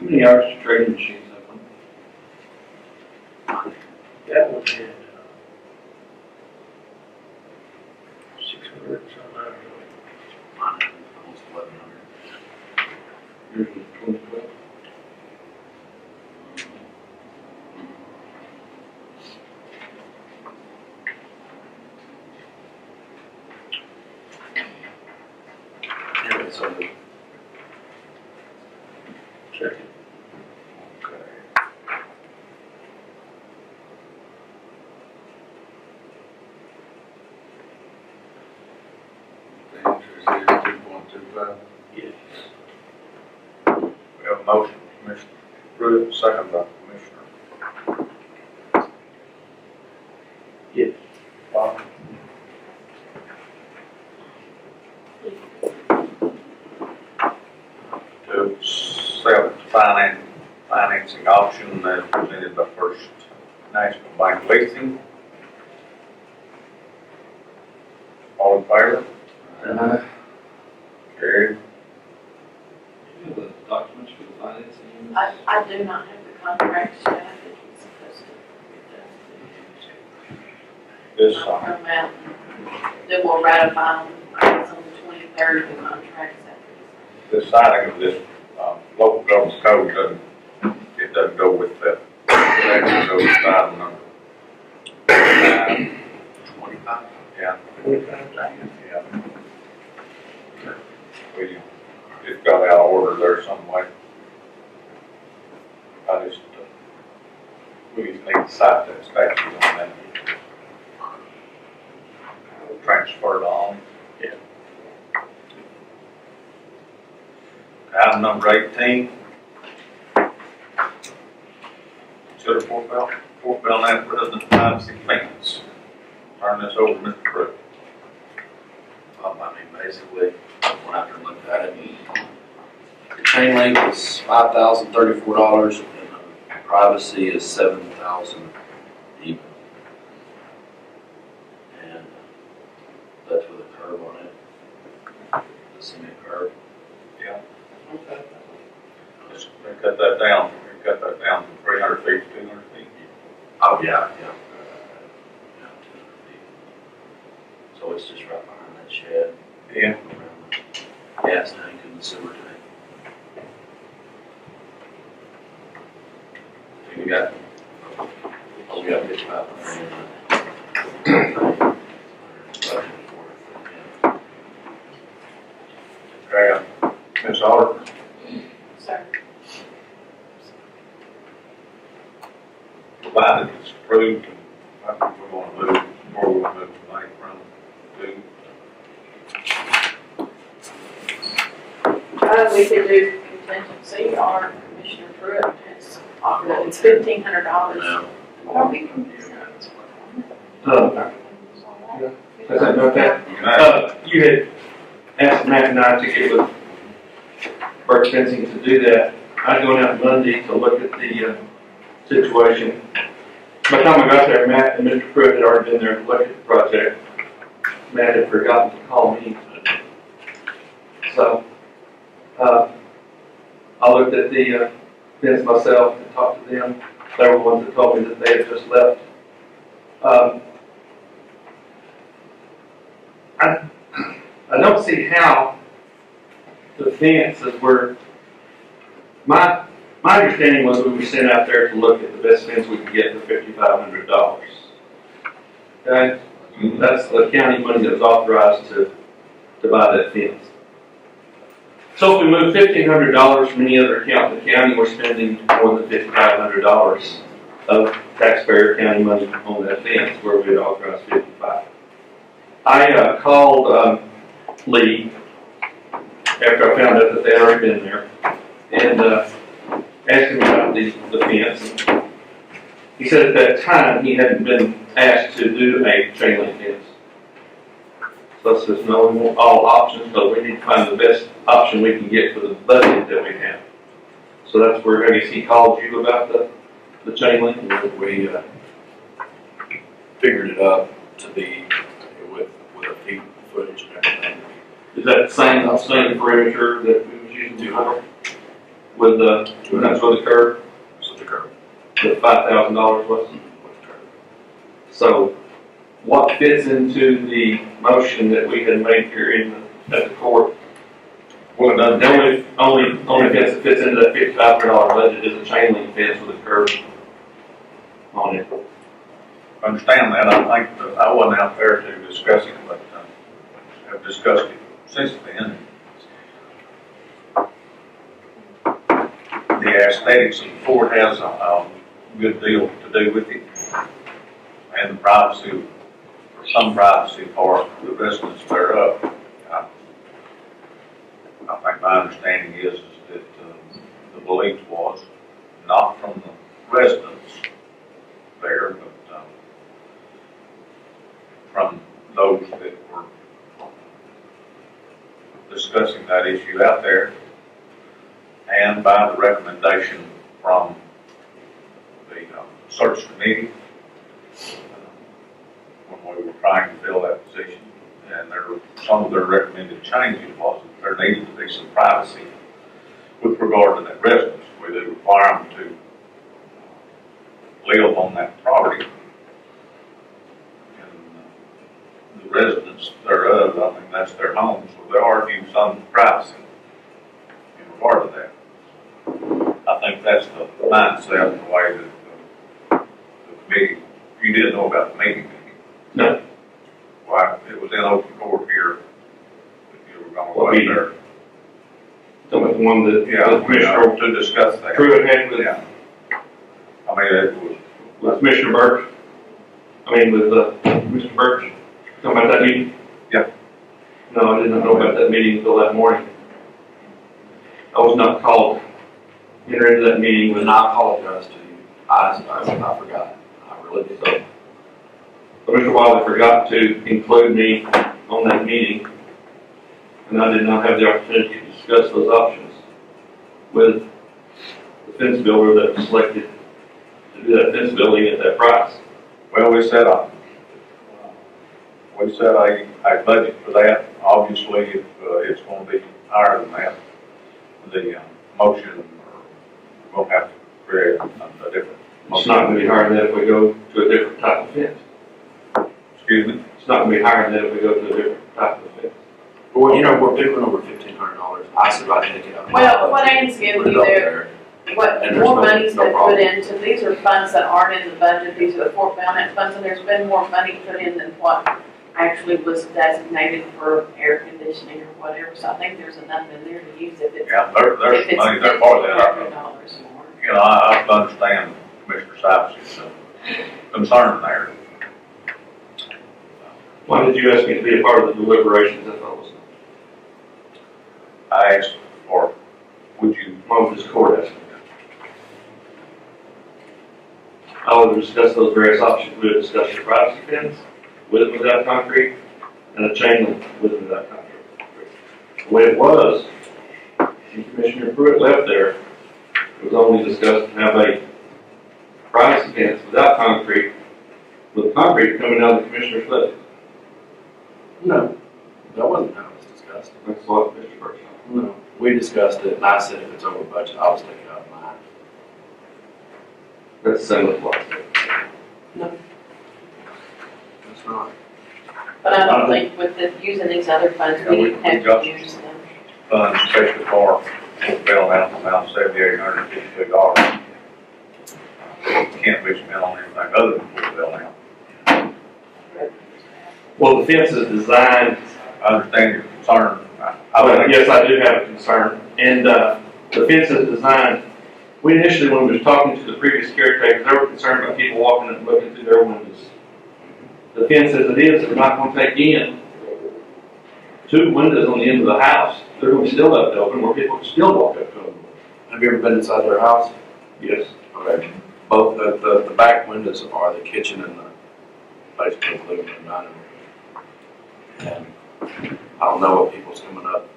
How many hours of trading machines have one? That one had 600 some hours. Mine had almost 1,100. Yours was 2012. Yeah, so the Check it. The interest is 2.25. Yes. We have a motion from Commissioner Pruitt, second by Commissioner Yes. Bob. To sell financing option as presented by First National Bank Leasing. All in favor? Carried. The documents for the financing. I do not have the contracts yet, I think he's supposed to get This, those. I'll come out, and then we'll ratify them, on the 23rd, the contracts after. this signing of this, local government code doesn't go with that. It actually goes with item number 25. Yeah. 25. Yeah. We just got out of order there some way. I just, we just need to cite that statute on that. Transfer it on. Yeah. Item number 18. Consider Fort Belknap President privacy fence. Turn this over to Mr. Pruitt. I mean, basically, went out there and looked at it. The chain link is $5,034, and the privacy is $7,000 even. And that's with a curve on it, the cement curve. Yeah. Let's cut that down. We cut that down from 300 feet to 200 feet. Oh, yeah. Yeah, 200 feet. So it's just right behind that shed. Yeah. Around the gas tank and the sewer tank. We got 55. Okay, Ms. Otter, Sir. provided it's approved, I think we're gonna move, or we're gonna move tonight from to. We could do contingency, or Commissioner Pruitt has offered it, it's $1,500. No. Or we can. Is that about that? You had asked Matt and I to get with Burke Fencing to do that. I was going out Monday to look at the situation. By the time I got there, Matt and Mr. Pruitt had already been there to look at the project. Matt had forgotten to call me. So, I looked at the fence myself and talked to them. They were the ones that told me that they had just left. I don't see how the fences were, my understanding was we were sent out there to look at the best fence we could get for $5,500. Okay? That's the county money that was authorized to buy that fence. So if we move $1,500 from any other account in the county, we're spending more than $5,500 of taxpayer county money on that fence where we had authorized $55. I called Lee after I found out that they had already been there and asked him about the fence. He said at that time he hadn't been asked to do a chain link fence. So I says, no, we want all options, but we need to find the best option we can get for the budget that we have. So that's where, I guess he called you about the chain link? We figured it up to be with a feet footage and everything. Is that the same perimeter that we was using before? With the, that's with the curb, So the curve. the $5,000 was? With the curve. So what fits into the motion that we had made here at the court? Well, it doesn't. The only fence that fits into that $5,500 budget is a chain link fence with a curb on it. Understand that, I think, that I wasn't out there to discuss it, but have discussed it since then. The aesthetics of the fort has a good deal to do with it, and the privacy, or some privacy for the residents thereof. I think my understanding is that the belief was, not from the residents there, but from those that were discussing that issue out there, and by the recommendation from the search committee when we were trying to fill that position. And some of their recommended changes was that there needed to be some privacy with regard to that residence, where they require them to live on that property. And the residents thereof, I mean, that's their home, so they are giving some privacy in regard to that. I think that's the mindset and the way that the committee, you didn't know about the meeting. No. Why, it was in open court here, if you were going to go out there. So it's one that, Yeah, the Commissioner to discuss that. Pruitt had with, Yeah. I mean, it was, with Commissioner Birch. I mean, with Mr. Birch. Talking about that meeting? Yeah. No, I did not know about that meeting until that morning. I was not called to enter into that meeting with. And I apologize to you. I forgot. I really did. So Mr. Wiley forgot to include me on that meeting, and I did not have the opportunity to discuss those options with the fence builder that was selected to do that fence building at that price. well, we set a budget for that. Obviously, if it's going to be higher than that, the motion, we'll have to create a different. It's not going to be higher than that if we go to a different type of fence. Excuse me? It's not going to be higher than that if we go to a different type of fence. Well, you know, we're picking over $1,500. I said I'd take it out. Well, what Ann's giving Put it you up there, what And there's more no- money's no been problem. put into, these are funds that aren't in the budget, these are the Fort Belknap funds, and there's been more money put in than what actually was designated for air conditioning or whatever, so I think there's enough in there to use if it's, Yeah, there's if it's money there for that. $1,500 more. You know, I understand Commissioner Sipes' concern there. Why did you ask me to be a part of the deliberations? I thought was, I asked for, would you, why would this court ask me? I would discuss those various options. We would discuss the privacy fence, with and without concrete, and a chain link with and without concrete. The way it was, when Commissioner Pruitt left there, it was only discussed to have a privacy fence without concrete, with concrete coming out of the commissioner's budget. No, that wasn't how it was discussed. That's what Mr. Burke said. No. We discussed it, and I said if it's over budget, I was taking it out of mine. That's the same with what. That's not. But I don't think with using these other funds, Yeah, we we- didn't have we got- to use them. funds, especially for bill out about $7,852. Can't be spent on anything other than for bill out. Well, the fence is designed, I understand your concern. yes, I do have a concern, and, the fence is designed, we initially, when we was talking to the previous caretakers, they were concerned about people walking and looking through their windows. the fence as it is, they're not gonna take in two windows on the end of the house. They're gonna be still left open where people can still walk up to them. Have you ever been inside their house? Yes. Okay. Both, the back windows are the kitchen and the, basically the living room, dining room. And I don't know what people's coming up,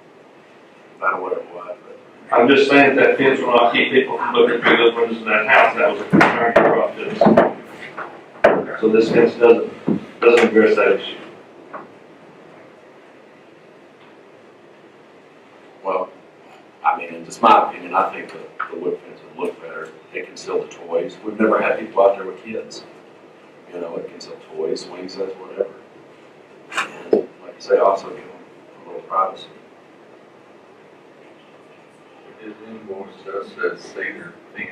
I don't know what it was, but I'm just saying that fence will not keep people from looking through those windows in that house. That was a concern for us. So this fence doesn't address that issue. well, I mean, in just my opinion, I think the wood fence would look better. It can sell the toys. We've never had people out there with kids. You know, it can sell toys, swing sets, whatever. And like I say, also give them a little privacy. His invoice does says cedar fence,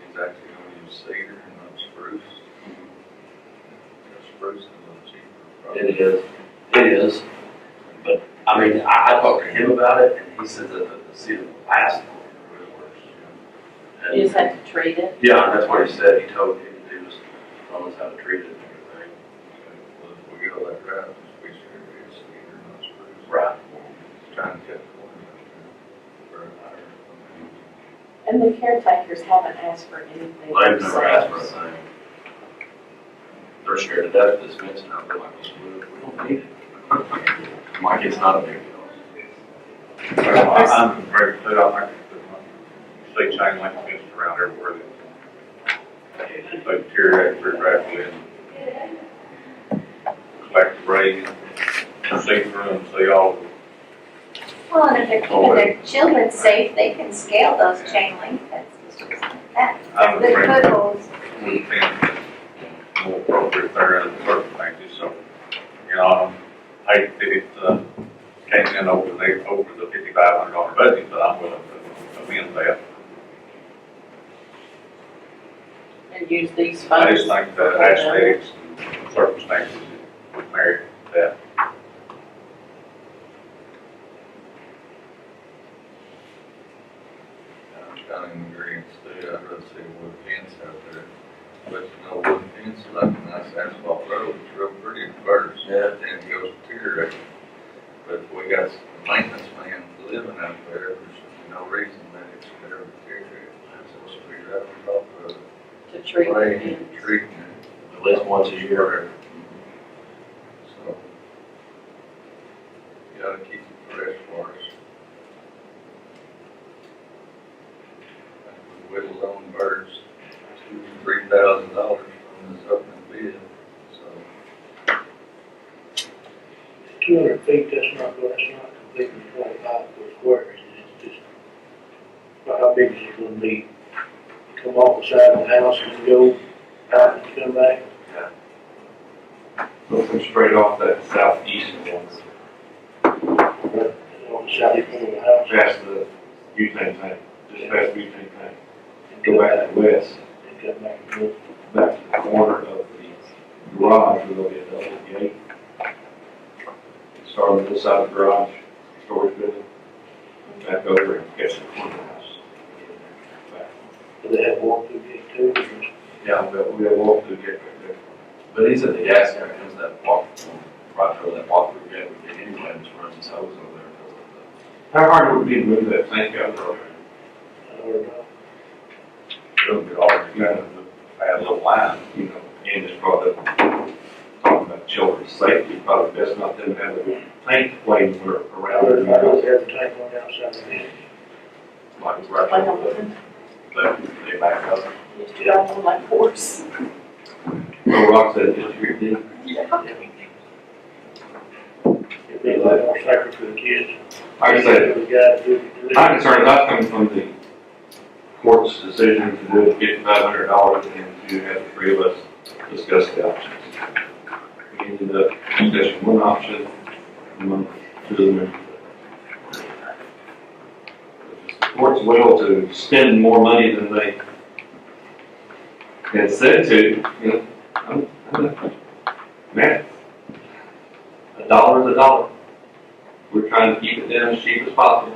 he's actually gonna use cedar and not spruce. Spruce is a little cheaper. It is. But, I mean, I talked to him about it, and he said that the cedar will last really works. And- You just have to treat it. Yeah, that's what he said. He told me to just tell us how to treat it and everything. Well, if we go that route, just be sure it is cedar, not spruce. Right. Trying to catch one for a higher. And the caretakers haven't asked for anything. They've never asked for a themselves. thing. They're scared to death of this fence now. They're like, we don't need it. Mike, it's not a big deal. I'm very clear on that. See chain link fence around everywhere. They deteriorate pretty rapidly and collect the rain, see through and see all of it. Well, and if they're keeping their children safe, they can scale those chain link fences just like that. I'm The afraid footholds. we think more appropriate there in circumstances, so, you know, I hate that it, came in over the $5,500 budget, but I'm willing to amend that. And use these I funds. just think that aesthetics and circumstances would merit that. I'm kind of in agreement too, I'd rather see a wood fence out there. But you know, wood fence, like a nice asphalt road, it's real pretty at first. Yeah. Then it goes deteriorating. But if we got some maintenance man living out there, there's no reason that it should ever deteriorate. So it should be right on top of it. To treat the Spraying fence. and treating it. At least once a year. Forever. So, you gotta keep it fresh for us. We whittled on birds, $3,000 from this opening bid, so. 200 feet, that's not completely 25 foot square, it's just, how big is it gonna be? Come off the side of the house and go out and come back? Looking straight off that southeast fence, On the south end of the house? past the butane tank, just past the butane tank. Go back to the west, And come back and look. back to the corner of the garage, where there'll be a double gate. Start on this side of the garage, storage building, back over and catch the corner of the house. Back. Do they have walk through gate too? Yeah, we have walked through the gate right there. But he's at the gas station, has that walk, right through that walk through gate, we get anyway, and just runs his hose over there. Because of How hard would it be to move that tank out there? I don't know. It'll be hard to add a little line. You know, again, just brought up, talking about children's safety, probably best not them to have a tank waiting for I around would there. have the tank on the outside of it. Like right Like a there. woman, They back up. used to drive on my horse. Little rock said, just your deep. It'd be a lot more safer for the kids. Like I said, The guy to do my concern is not coming from the court's decision to do it $5,500 and to have the three of us discuss the options. We ended up discussing one option among two of the members. If the court's will to spend more money than they had said to, you know, man, a dollar is a dollar. We're trying to keep it down as cheap as possible.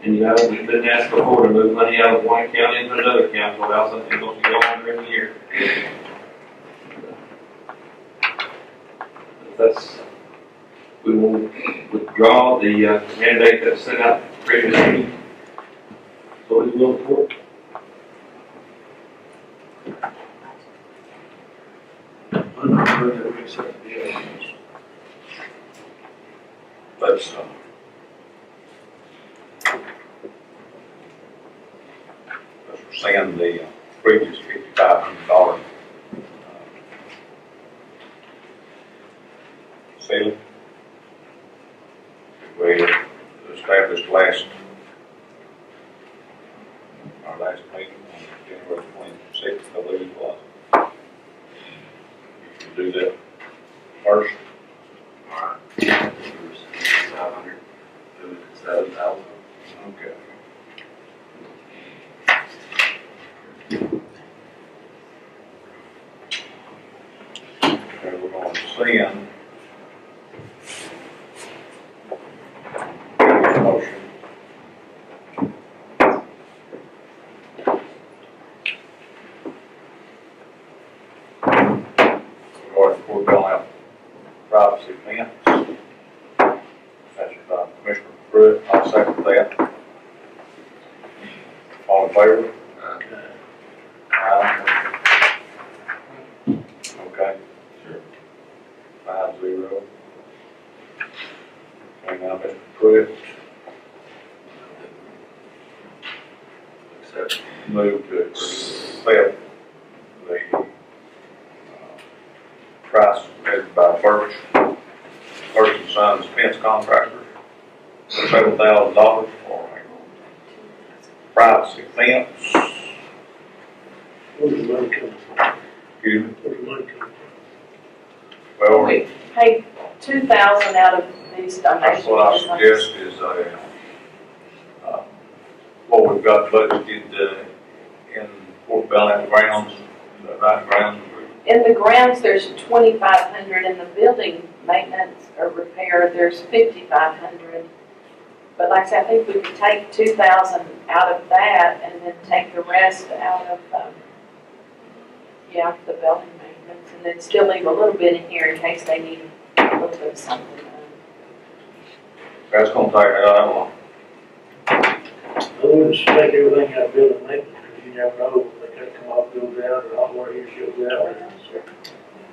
And you know, we've been asked before to move money out of one account into another account to allow something else to go on during the year. That's, we will withdraw the mandate that's sent out previously. So we will report. Let's, let's rescind the previous $5,500 ceiling. We established our last meeting on January 26th, I believe it was. You can do that first. Alright. 500, 7,000. Okay. Okay, we're going to send motion. We're going out privacy fence. That's Commissioner Pruitt, I'll second that. All in favor? Aye. Okay. Sure. 5-0. Okay, now Mr. Pruitt, Accept. move to accept the price submitted by Birch and Sons Fence Contractor for $7,000 for a privacy fence. Where's the money coming from? Excuse me. Where's the money coming from? Well, We paid 2,000 out of these donations. that's what I suggest is what we've got budgeted in Fort Belknap grounds, the right grounds. In the grounds, there's 2,500. In the building maintenance or repair, there's 5,500. But like I said, I think we could take 2,000 out of that and then take the rest out of, the building maintenance, and then still leave a little bit in here in case they need a little bit of something. That's gonna take it out I wouldn't make everything out of building maintenance, because you never know, if they gotta come off, goes out, or hot water heater goes out, or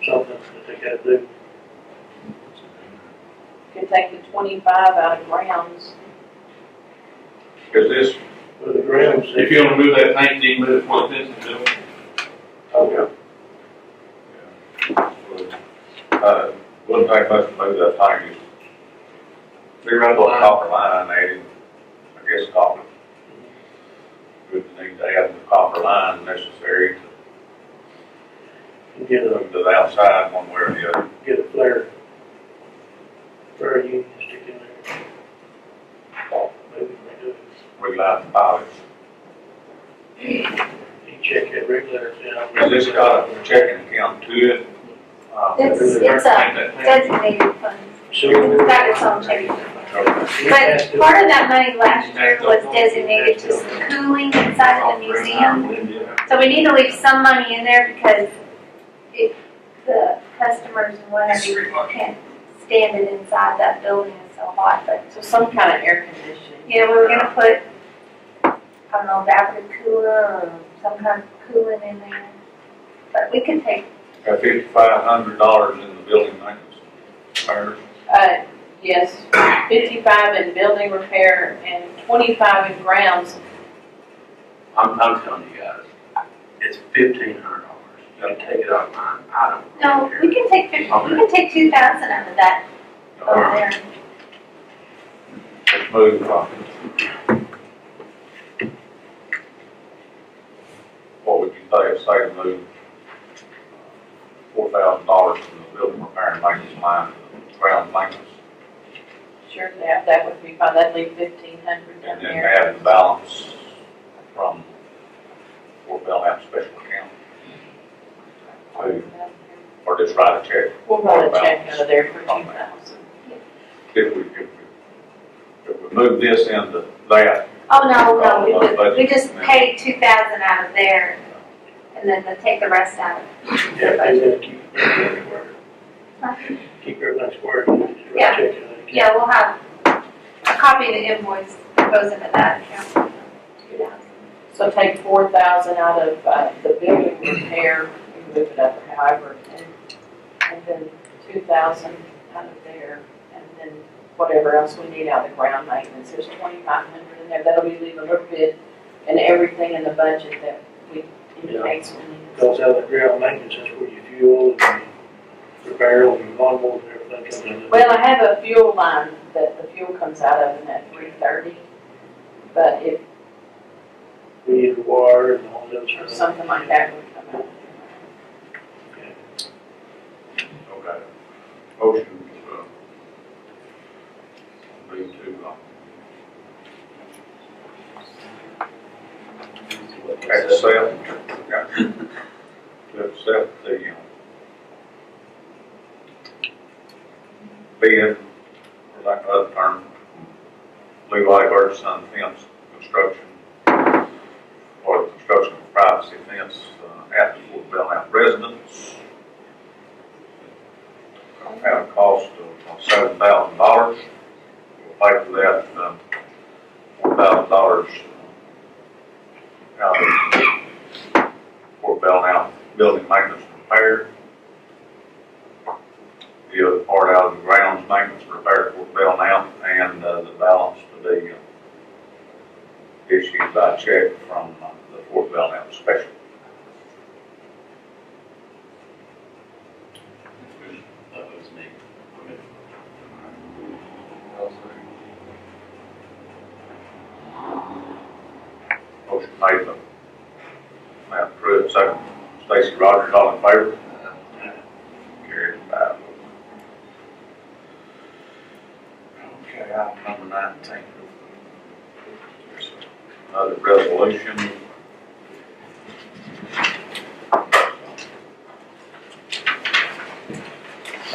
something that they gotta do. Could take the 25 out of grounds. Is this, But the grounds. If you want to move that tank, you can move it for the fence and do it. Okay. wouldn't take much to move that tank. They run a copper line, they, I guess copper. Would need to have the copper line necessary to Get a, move to the outside one way or the other. get a flare unit stick in there. Maybe they do. We light the pilots. You check that regulator out. Has this got a checking account to it? It's a designated fund. So, It's got its own checking account. But part of that money last year was designated to some cooling inside of the museum. So we need to leave some money in there because the customers and whatever can't stand it inside that building, it's so hot. But So some kind of air conditioning. yeah, we were gonna put, I don't know, evaporative cooler or some kind of coolant in there. But we could take, Got $5,500 in the building maintenance. Mayor. Yes, 55 in building repair and 25 in grounds. I'm telling you guys, it's $1,500. You take it out of mine, I don't. no, care. we can take, we can take 2,000 out of that over there. Let's move, what would you say to move $4,000 from the building repair and maintenance line to the ground maintenance? Sure, that would be fine. That'd leave 1,500 down And then there. add the balance from Fort Belknap special account. Or just write a check. We'll write a check out of there for 2,000. If we move this into that, Oh, no, we just paid 2,000 out of there and then take the rest out. yeah, they gotta keep it everywhere. keep everything square. Yeah. Check it. Yeah, we'll have a copy of the invoice that goes into that account. So take 4,000 out of, the building repair, we can move it up however, and then 2,000 out of there, and then whatever else we need out of the ground maintenance, there's 2,500 in there, that'll be leaving a little bit in everything in the budget that we, in case we need. Goes out of the ground maintenance, that's where your fuel and your barrel and your lawnmower and everything comes in. Well, I have a fuel line that the fuel comes out of in that 330, but if, We need the water and all that or sort of. something like that would come out. Okay. Motion, be to, accept, yeah, to accept the, bid, for lack of other term, Levi Burson Fence Construction, or the construction of privacy fence, at the Fort Belknap residence. At a cost of $7,000. We'll pay for that, $4,000 out of Fort Belknap building maintenance and repair. The other part out of the grounds maintenance and repair at Fort Belknap, and the balance to be issued by check from the Fort Belknap special. That was me. Motion made by Matt Pruitt, second Stacy Rogers, all in favor? Carried 5. Okay, item number 19. There's another resolution.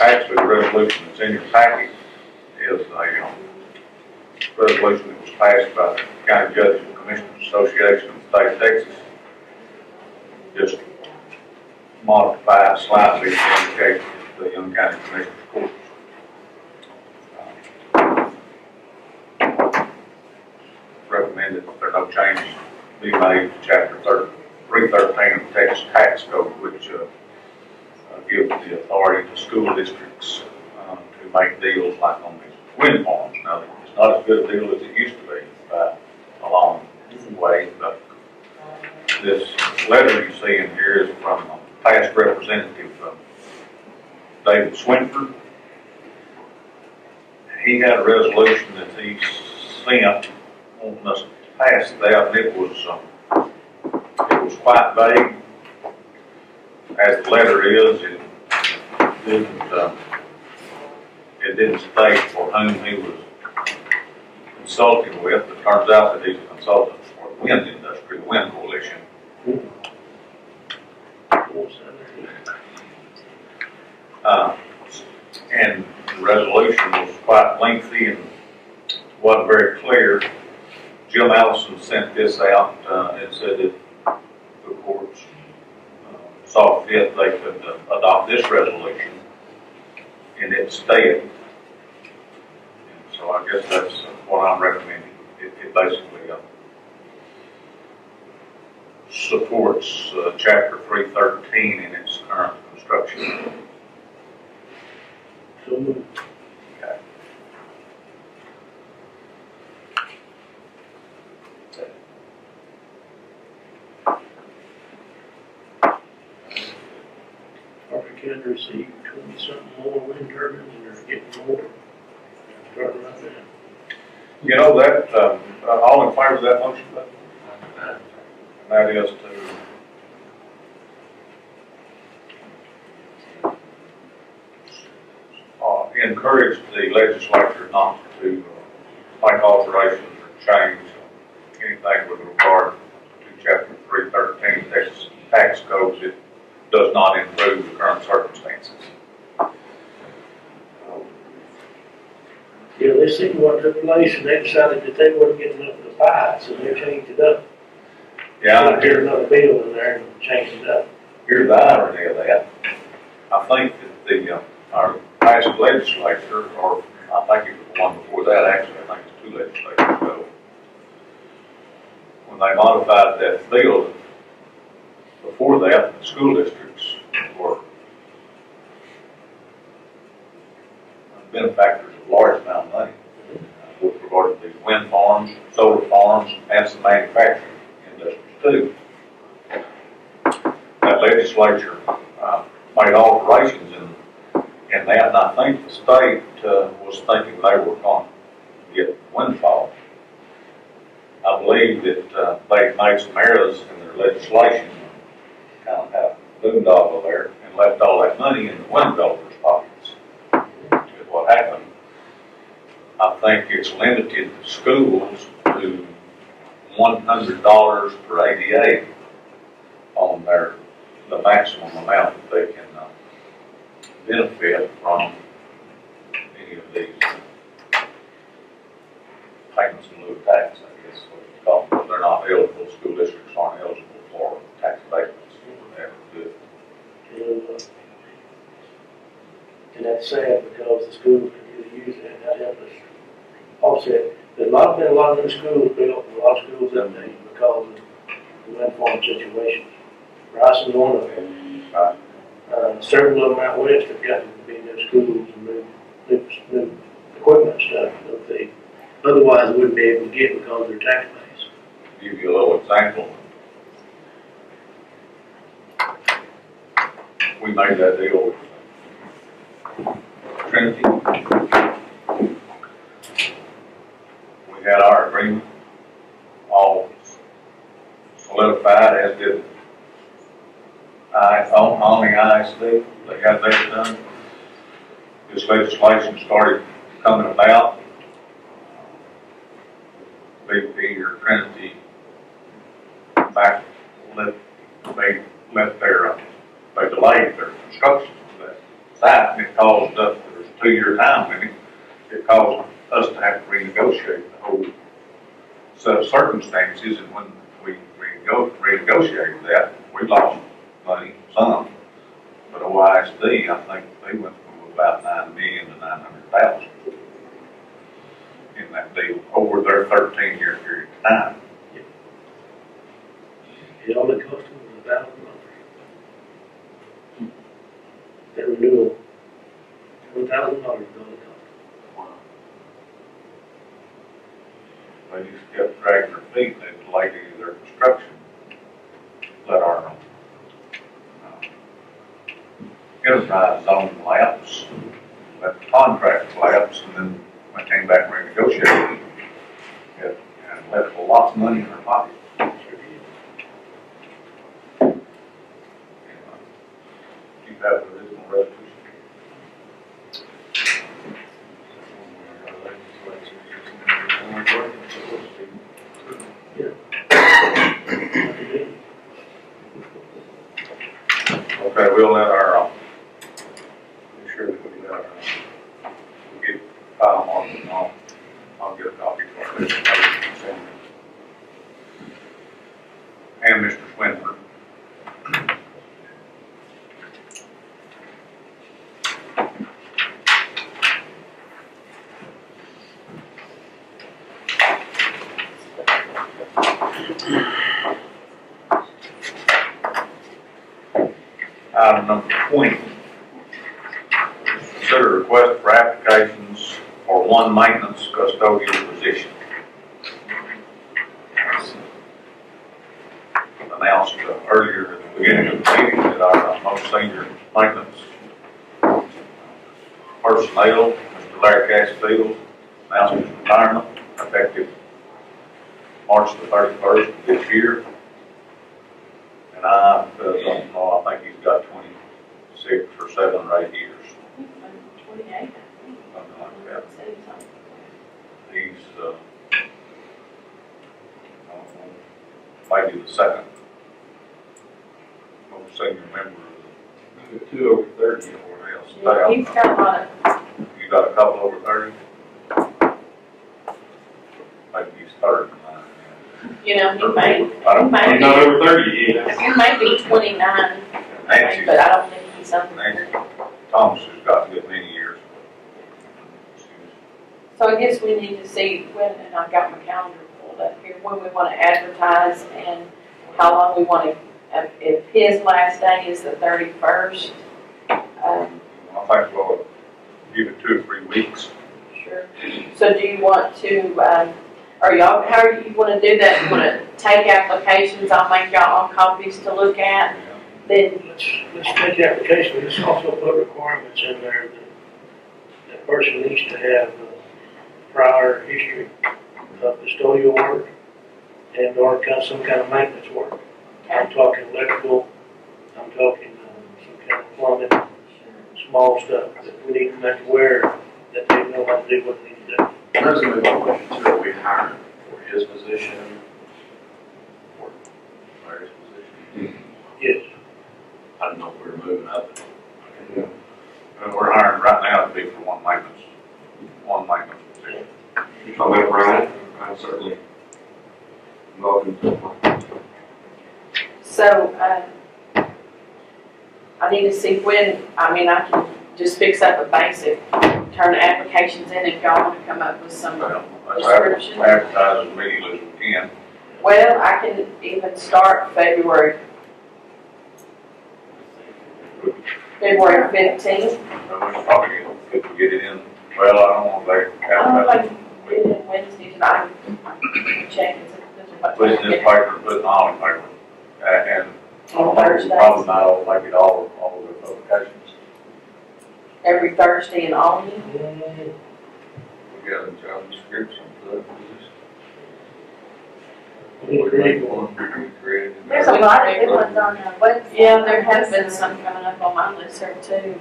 Actually, the resolution that's in your packet is a resolution that was passed by the County Judges and Commissioners Association of the State of Texas. Just modified slightly to indicate the Young County Commissioners Court. Recommended that there no changes be made to Chapter 313 of the Texas Tax Code, which gives the authority to school districts to make deals like on these wind farms. Now, it's not as good a deal as it used to be by a long way, but this letter you see in here is from past representative David Swinford. He had a resolution that he sent on us to pass that, and it was quite vague. As the letter is, it didn't state for whom he was consulting with. It turns out that he's a consultant for the wind industry, the Wind Coalition. And the resolution was quite lengthy and wasn't very clear. Jim Allison sent this out and said that the courts saw fit they could adopt this resolution in its stead. And so I guess that's what I'm recommending. It basically supports Chapter 313 in its current construction. So moved. Okay. Harper County received 20-something more wind turbines, and they're getting more. Starting like that. You know that, all in favor of that motion, but that is to encourage the legislature not to make alterations or change anything with regard to Chapter 313 Texas Tax Code that does not improve the current circumstances. Yeah, they seen what took place, and they decided that they weren't getting enough of the pie, so they changed it up. Yeah, Here's another bill in there and changed it up. here's the irony of that. I think that our last legislature, or I think it was the one before that, actually, I think it's 2 legislatures ago, when they modified that bill, before that, the school districts were benefactors of large amount of money with regard to these wind farms, solar farms, and some manufacturing industries too. That legislature made alterations in that, and I think the state was thinking they were going to get windfall. I believe that they made some errors in their legislation, kind of had a boondoggle there, and left all that money in the wind developers' pockets. Is what happened. I think it's limited schools to $100 per ADA on the maximum amount that they can benefit from any of these payments in lieu of tax, I guess, what it's called, but they're not eligible, school districts aren't eligible for tax abatements when they ever do. And that's sad because the schools can really use that, that helps us offset. There's been a lot of new schools built, a lot of schools updated because of the wind farm situation. Bryson's one of them. Certain little Mount West have got to be new schools and new equipment and stuff. Otherwise, they wouldn't be able to get because of their tax base. Give you a little example. We made that deal with Trinity. We had our agreement all solidified, as did on the ISD. They got theirs done. This legislation started coming about. BP or Trinity back, they delayed their construction of that site, and it caused us, there was a 2-year time limit, it caused us to have to renegotiate the whole set of circumstances, and when we renegotiated that, we lost money, some, but OISD, I think they went from about $9 million to $900,000 in that deal over their 13-year period of time. It only cost them $1,000. That renewal, $1,000 is all it cost. They just kept dragging their feet, they delayed their construction. Let our enterprise zone lapse, let the contract lapse, and then I came back and renegotiated it, and left a lot of money in our pocket. You have the original resolution. Okay, we'll let our, make sure that we let our, we'll get file on it, and I'll get a copy for our legislature. And Mr. Swinford. Item number 20. Consider request for applications for one maintenance custodial position. Announced earlier at the beginning of the meeting that our most senior maintenance personnel, Mr. Larry Castfield, announced his retirement effective March the 31st of this year. And I don't know, I think he's got 26 or 7 or 8 years. 28. Something like that. He's, maybe the second most senior member of the 2 over 30 or whatever else. Yeah, he's got a lot of, You got a couple over 30? Maybe he's third. you know, he may, I don't, he he's may not be, over 30 yet. he may be 29, Nancy, but I don't think he's under. Nancy Thomas has got to get many years So I guess we need to see when, and I've got my calendar pulled up here, when we want to advertise and how long we want to, if his last day is the 31st. I think we'll give it 2 or 3 weeks. Sure. So do you want to, or y'all, how do you want to do that? You want to take applications, I'll make y'all all copies to look at, then, Let's take the application, let's also put requirements in there that that person needs to have prior history of custodial work and or some kind of maintenance work. I'm talking electrical, I'm talking some kind of plumbing, small stuff that we need to make aware that they know how to do what they need to do. There's gonna be one question too, are we hiring for his position? Or Larry's position? Yes. I don't know if we're moving up. And we're hiring right now to be for one maintenance position. You talking about Brian? I'm certainly welcome to. so, I need to see when, I mean, I can just fix up a basic, turn the applications in if y'all want to come up with some Well, let's description. advertise as immediately as we can. Well, I can even start February 15th. Probably if we get it in, well, I don't want to I don't know if advertise. I can get it in Wednesday tonight. Check, Put it in this paper, put it in all in paper. And on Thursdays, probably not all, maybe all of the publications. every Thursday and all. We got a job description for that position. We need to create one. We created. There's a lot of good ones on the website. Yeah, there has been some coming up on my list here too,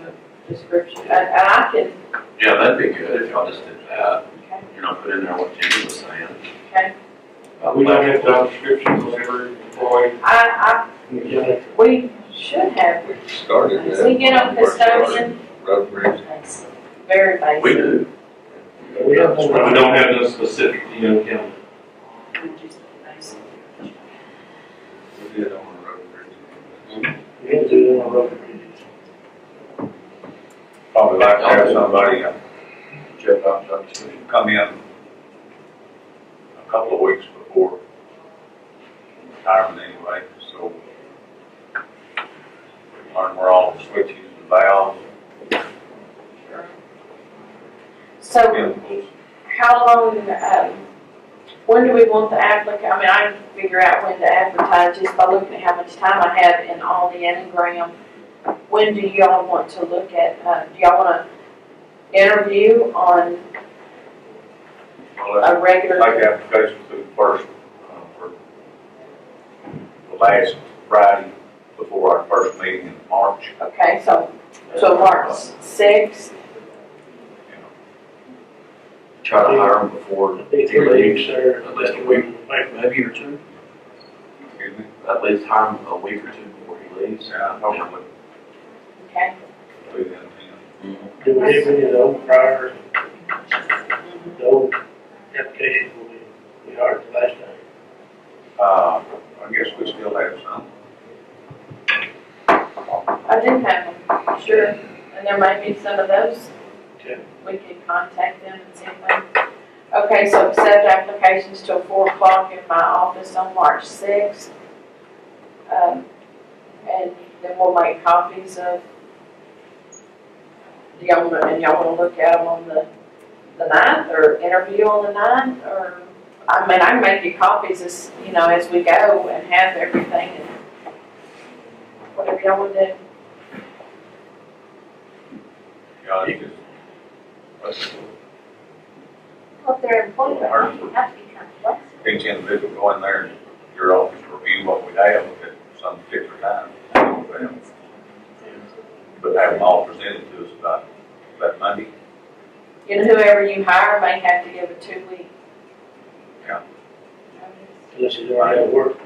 the description, and I can, Yeah, that'd be good if y'all just did that. okay, You know, put in there what Jimmy was saying. okay. We don't have job descriptions on every employee. We should have, Started that. so we get on First started custodian, Road bridge. very basic. We do. We have We one. don't have no specific, county. Just basic. We did on the road bridge. We have to do it on road bridges. Probably like to have somebody Check out job description. come in a couple of weeks before retirement anyway, so we learn where all the switches and valves, So, chemicals. how long, when do we want the applicant, I mean, I can figure out when to advertise just by looking at how much time I have in Aldi and in Graham. When do y'all want to look at, do y'all want to interview on Well, let's a regular? take the application through first, for the last Friday before our first meeting in March. Okay, so March 6th, Try to hire him before I think he 3 leaves. weeks there. At least a week. Maybe. Maybe or two. Excuse me? At least hire him a week or two before he leaves. Yeah, hopefully, okay? through the intent. Do we have any of the old prior, the old applications we hired the last time? I guess we still have some. I do have them, sure, and there may be some of those. Okay. We could contact them and see if they, okay, so accept applications till 4 o'clock in my office on March 6th. And then we'll make copies of, do y'all wanna, and y'all wanna look at them on the 9th, or interview on the 9th, or, I mean, I can make you copies as, as we go and have everything, and whatever y'all wanna do. Yeah, you could, Well, if they're employees, you have to be kind of flexible. each individual go in there and your office review what we have at some particular time. But have them all presented to us about that Monday. Whoever you hire may have to give a 2-week. Yeah. Unless he's already at work.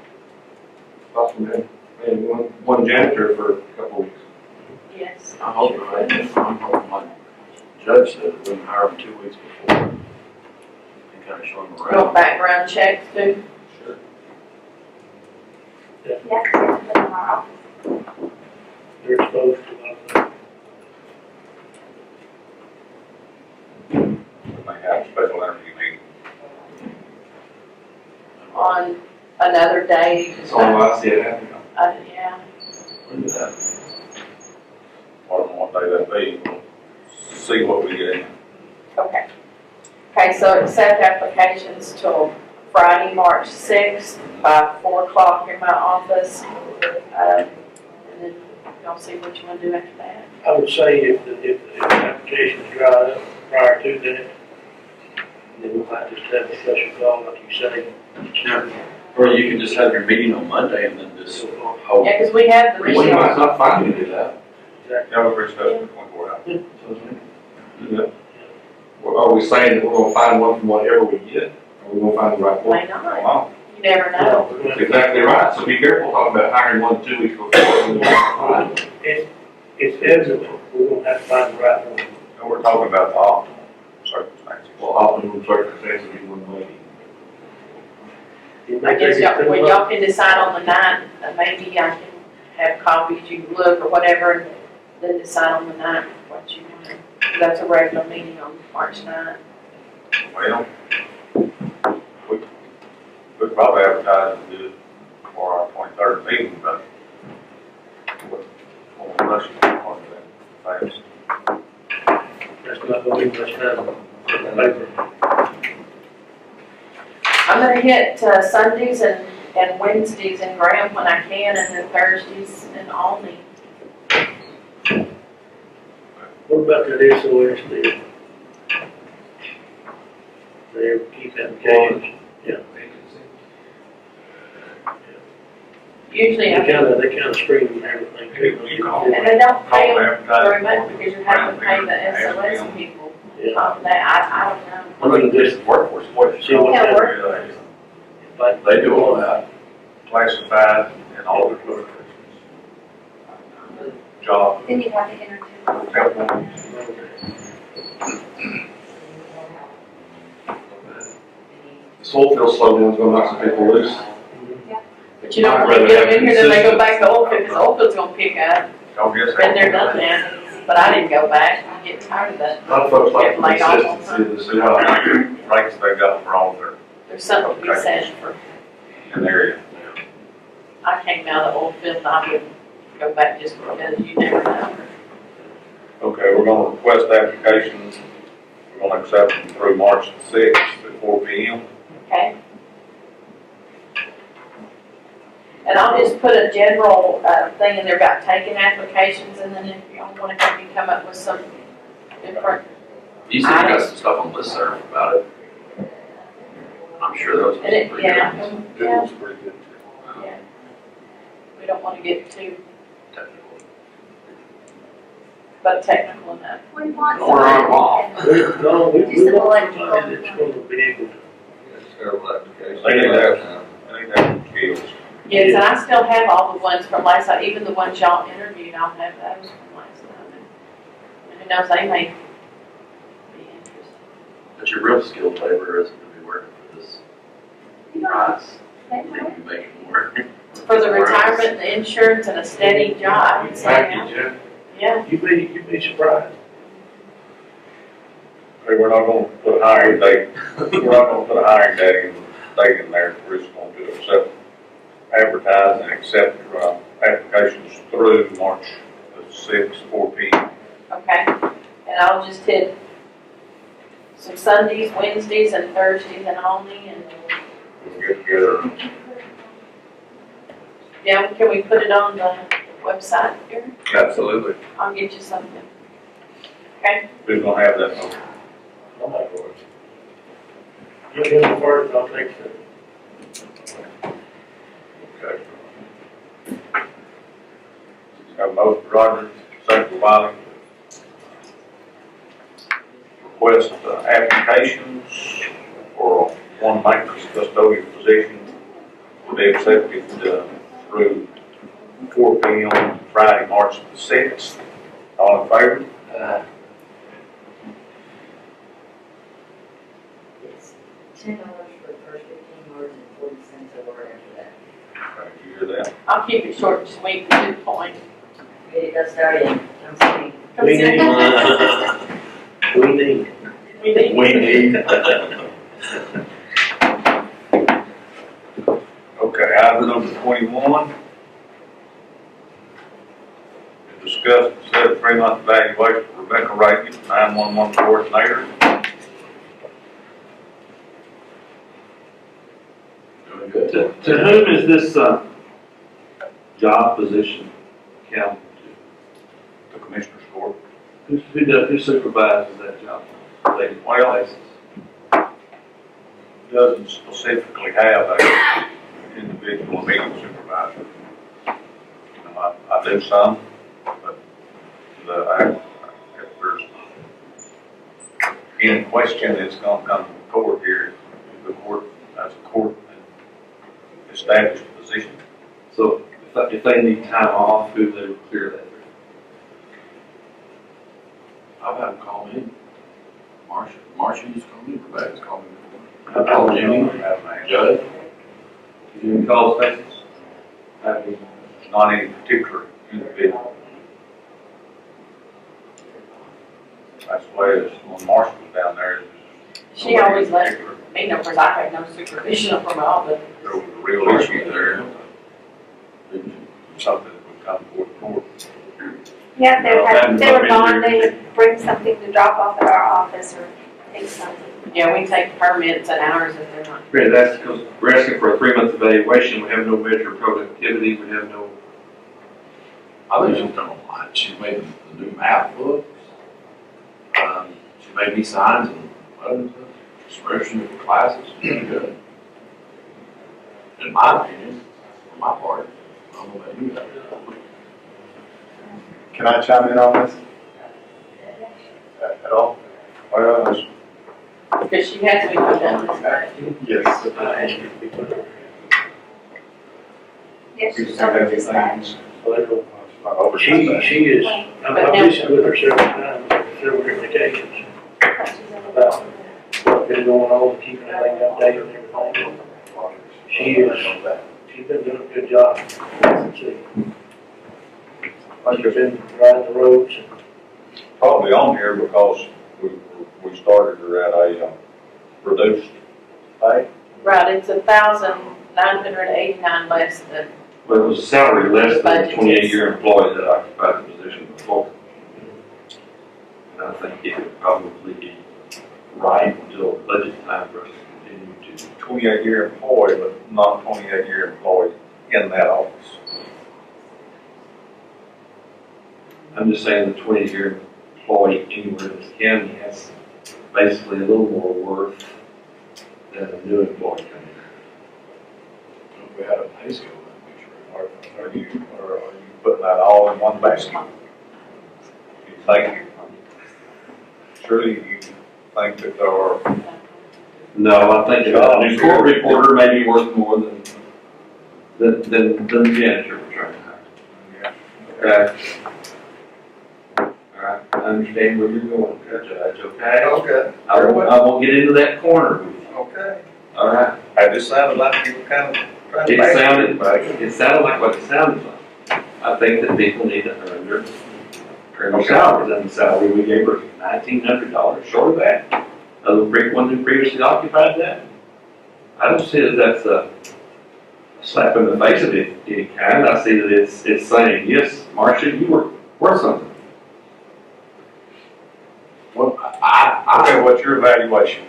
Possibly, and one janitor for a couple weeks. Yes. I hope right. I'm hoping like Judge said, we can hire him 2 weeks before. And kind of show him You want around. background checks too? Yeah, because it's in our office. They're exposed to a lot of things. We may have special on another day. So I see it happening. Yeah, When did that? I don't know what day that be, we'll see what we get in. okay. Okay, so accept applications till Friday, March 6th by 4 o'clock in my office. And then y'all see what you want to do after that. I would say if the application is dried up prior to that, then we might just have a special call, like you say. Or you can just have your meeting on Monday and then just hold. Yeah, because we have the Well, you meeting. might not find me to do that. Yeah, we'll discuss it 24 hours. Yeah. Well, are we saying that we're gonna find one from whatever we get? Or we gonna find the right one? May not, Come on. you never know. That's exactly right, so be careful talking about hiring 1, 2 weeks before. It's evident, we're gonna have to find the right one. And we're talking about the optimal circumstances. Well, optimum circumstances, we wouldn't wait. It I may guess take us y'all, 2 when months. y'all can decide on the 9th, maybe I can have copies, you can look or whatever, and then decide on the 9th what you want. That's a regular meeting on March 9th. Well, we'd probably advertise and do it for our 23rd meeting, but we'll rush it on that fast. That's not gonna be much time in the paper. I'm gonna hit Sundays and Wednesdays in Graham when I can, and then Thursdays in Albany. What about that SOS deal? They keep applications, Usually, they kinda screen everything. and they don't pay Call them advertise. very much because you're having to pay the SOS people. Yeah. I don't know. What about this workforce, what? See what Yeah, that- Like, They do all that. Classified and all the clerks. Job, Then you have to enter. help them. Soil field slowdown's gonna knock some people loose. But you don't want to get them in here, then they go back to Oldfield, because Oldfield's gonna pick up. Don't guess. Been there, done that. But I didn't go back. I'm getting tired of that. A lot of folks like Get laid off all the consistency to see how. Rates they got for all their, There's something to be said for, in the area. I came out of Oldfield, and I wouldn't go back just because you never know. Okay, we're gonna request applications, we're gonna accept them through March the 6th at 4 p.m. Okay? And I'll just put a general, thing in there about taking applications, and then if y'all wanna help me come up with some different, You said you got some stuff on listserv about it. I'm sure those are and it, pretty yeah, good. yeah, pretty good. yeah. We don't wanna get too, Technical. but technical enough. We want Or our law. somebody. No, we Do some want somebody electrical. that's gonna be able to. That's several applications. They need that. I think that's skills. Yes, and I still have all the ones from last time, even the ones y'all interviewed, I'll have those from last time. And who knows, they may be interested. But your real skilled labor isn't gonna be working for this price. You're gonna be making more. For the retirement, the insurance, and a steady job, I'd say, Thank you, Jeff. yeah. You'd be surprised. Okay, we're not gonna put a hiring date, we're not gonna put a hiring date in there, we're just gonna do accept, advertise and accept, applications through March the 6th, 4 p.m. Okay, and I'll just hit some Sundays, Wednesdays, and Thursdays and only, and, We'll get together. yeah, can we put it on the website here? Absolutely. I'll get you something. Okay, Who's gonna have that? I'm not for it. You get them first, I'll take the. Okay. Got most Rogers, second by Wiley. Request applications for one maintenance custodian position to be accepted through 4 p.m. Friday, March the 6th. All in favor? It's $10 for the first 15 words and 40 cents a word after that. Okay, you hear that? I'll keep it short and sweet, to the point. Get it custodian, come see me. Come We see. need. We need. We need. We need. Item number 21. To discuss and set a 3-month evaluation for Rebecca Reagan, 911 coordinator. Doing good. To whom is this, job position counted The Commissioner's Court. to? Who supervises that job? Well, doesn't specifically have a individual meeting supervisor. You know, I do some, but if there's any question that's gonna come to the court here, the court, as a court established position. So if they need time off, who they would clear that through? I've had them call me. Marcia used to call me, Rebecca's called me How before. about Jimmy? Judge? You call spaces? Not any particular individual. That's the way it is when Marshall was down there. She always let me know, because I had no supervision from all, but There was a real issue there. Something that would come before the court. Yeah, if they were No, gone, they would bring something to drop off at our office or take something. yeah, we take permits and hours and they're not. Great, that's because we're asking for a 3-month evaluation, we have no measure of productivity, we have no, I think she's done a lot. She's made the new math books. She made me signs and letters, expression of classes. She's pretty good. In my opinion, for my part, I don't know about you. Can I chime in on this? At all? Well, it's Because she has to be done this way. Yes. Yes, she's over this side. She is, I've visited with her several times, several different occasions, about what's been going on, keeping everything updated and everything. She's been doing a good job. She's been riding the roads. probably on here because we started her at a reduced pay. Right, it's 1,989 less than, well, it was a salary less than the Budget. 28-year employee that occupied the position before. And I think it would probably be right until budget time for us to continue to. 28-year employee, but not 28-year employee in that office. I'm just saying the 20-year employee anywhere in the county has basically a little more worth than a new employee coming in. If we had a pay scale, Are you putting that all in one basket? You think, surely you think that there are, No, I think a new court reporter may be worth more than the janitor we're trying to hire. Okay. All right, I understand where you're going, Judge, okay? okay, I won't get into that corner with you, okay. all right? I just sounded like you were kind of trying to. It sounded like what it sounded like. I think that people need to earn their salaries, and the salary we gave her $1,900, short of that. One who previously occupied that. I don't see that that's a slap in the face of any kind. I see that it's saying, yes, Marcia, you were worth something. well, Okay, what's your evaluation?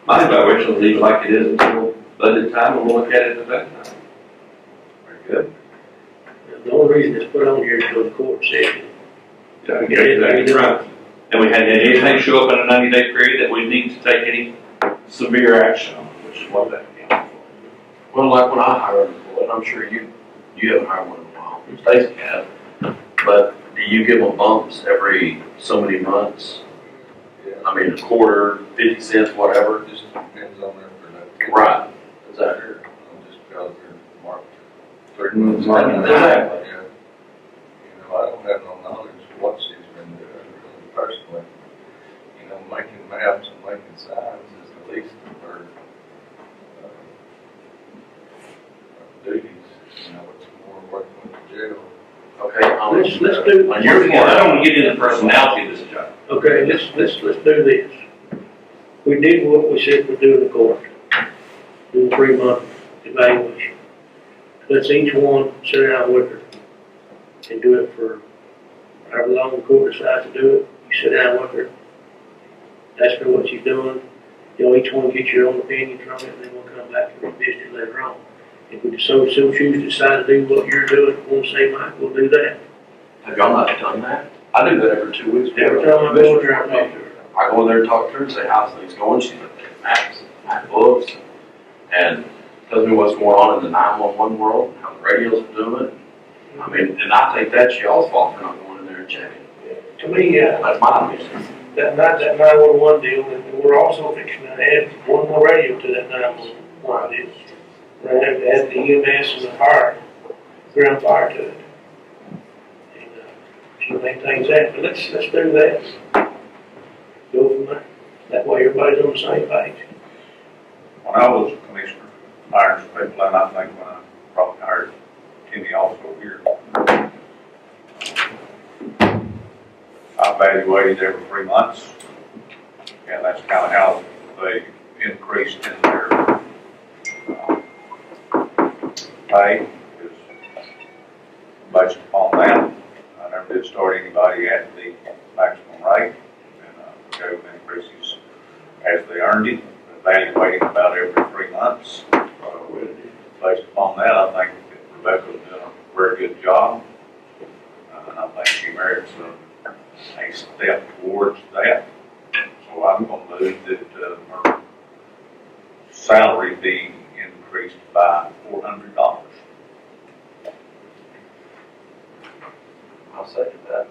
My evaluation will leave it like it is until budget time, and we'll look at it at that time. Very good. The only reason it's put on here is because the court said, Yeah, exactly right. And we had anything show up in a 90-day period that we need to take any severe action on, which is what that means. well, like when I hire an employee, and I'm sure you haven't hired one in a while, Stacy has, but do you give them bumps every so many months? I mean, a quarter, 50 cents, whatever? Just depends on their production. Right. Exactly. Just because they're marked. Exactly. Yeah. You know, I don't have no knowledge of what she's been doing really personally. You know, making maps and making signs is the least of her duties. You know, it's more working with the jail. Okay, let's do, on your I part, don't want to get into the personality of this job. okay, let's do this. We did what we said we'd do in the court. Do a 3-month evaluation. let's each one sit down with her and do it for however long the court decides to do it. You sit down with her, ask her what she's doing, each one get your own opinion from it, and then we'll come back and revisit it later on. If we so choose to decide to do what you're doing, we'll say, Mike, we'll do that. Have y'all not done that? I do that every 2 weeks. Every time I go over there, I talk to her. I go in there and talk to her and say, how's things going? She's looking at maps, map books, and tells me what's going on in the 911 world, how the radios are doing. I mean, and I think that's y'all's fault for not going in there and checking. To me, That's my opinion. that 911 deal, and we're also fixing to add one more radio to that 911 deal. We're gonna have to add the EMS and the fire, ground fire to it. And, she maintains that, but let's do that. Go from there. That way everybody's on the same page. When I was a commissioner, hired some people, and I think when I probably hired Timmy also here, I evaluated every 3 months, and that's kind of how they increased in their pay, is based upon that. I never did start anybody at the maximum rate, and gave them increases as they earned it, evaluating about every 3 months. Based upon that, I think that Rebecca's done a very good job, and I think she merits a step towards that. So I'm going to move that her salary be increased by $400. I'll second that.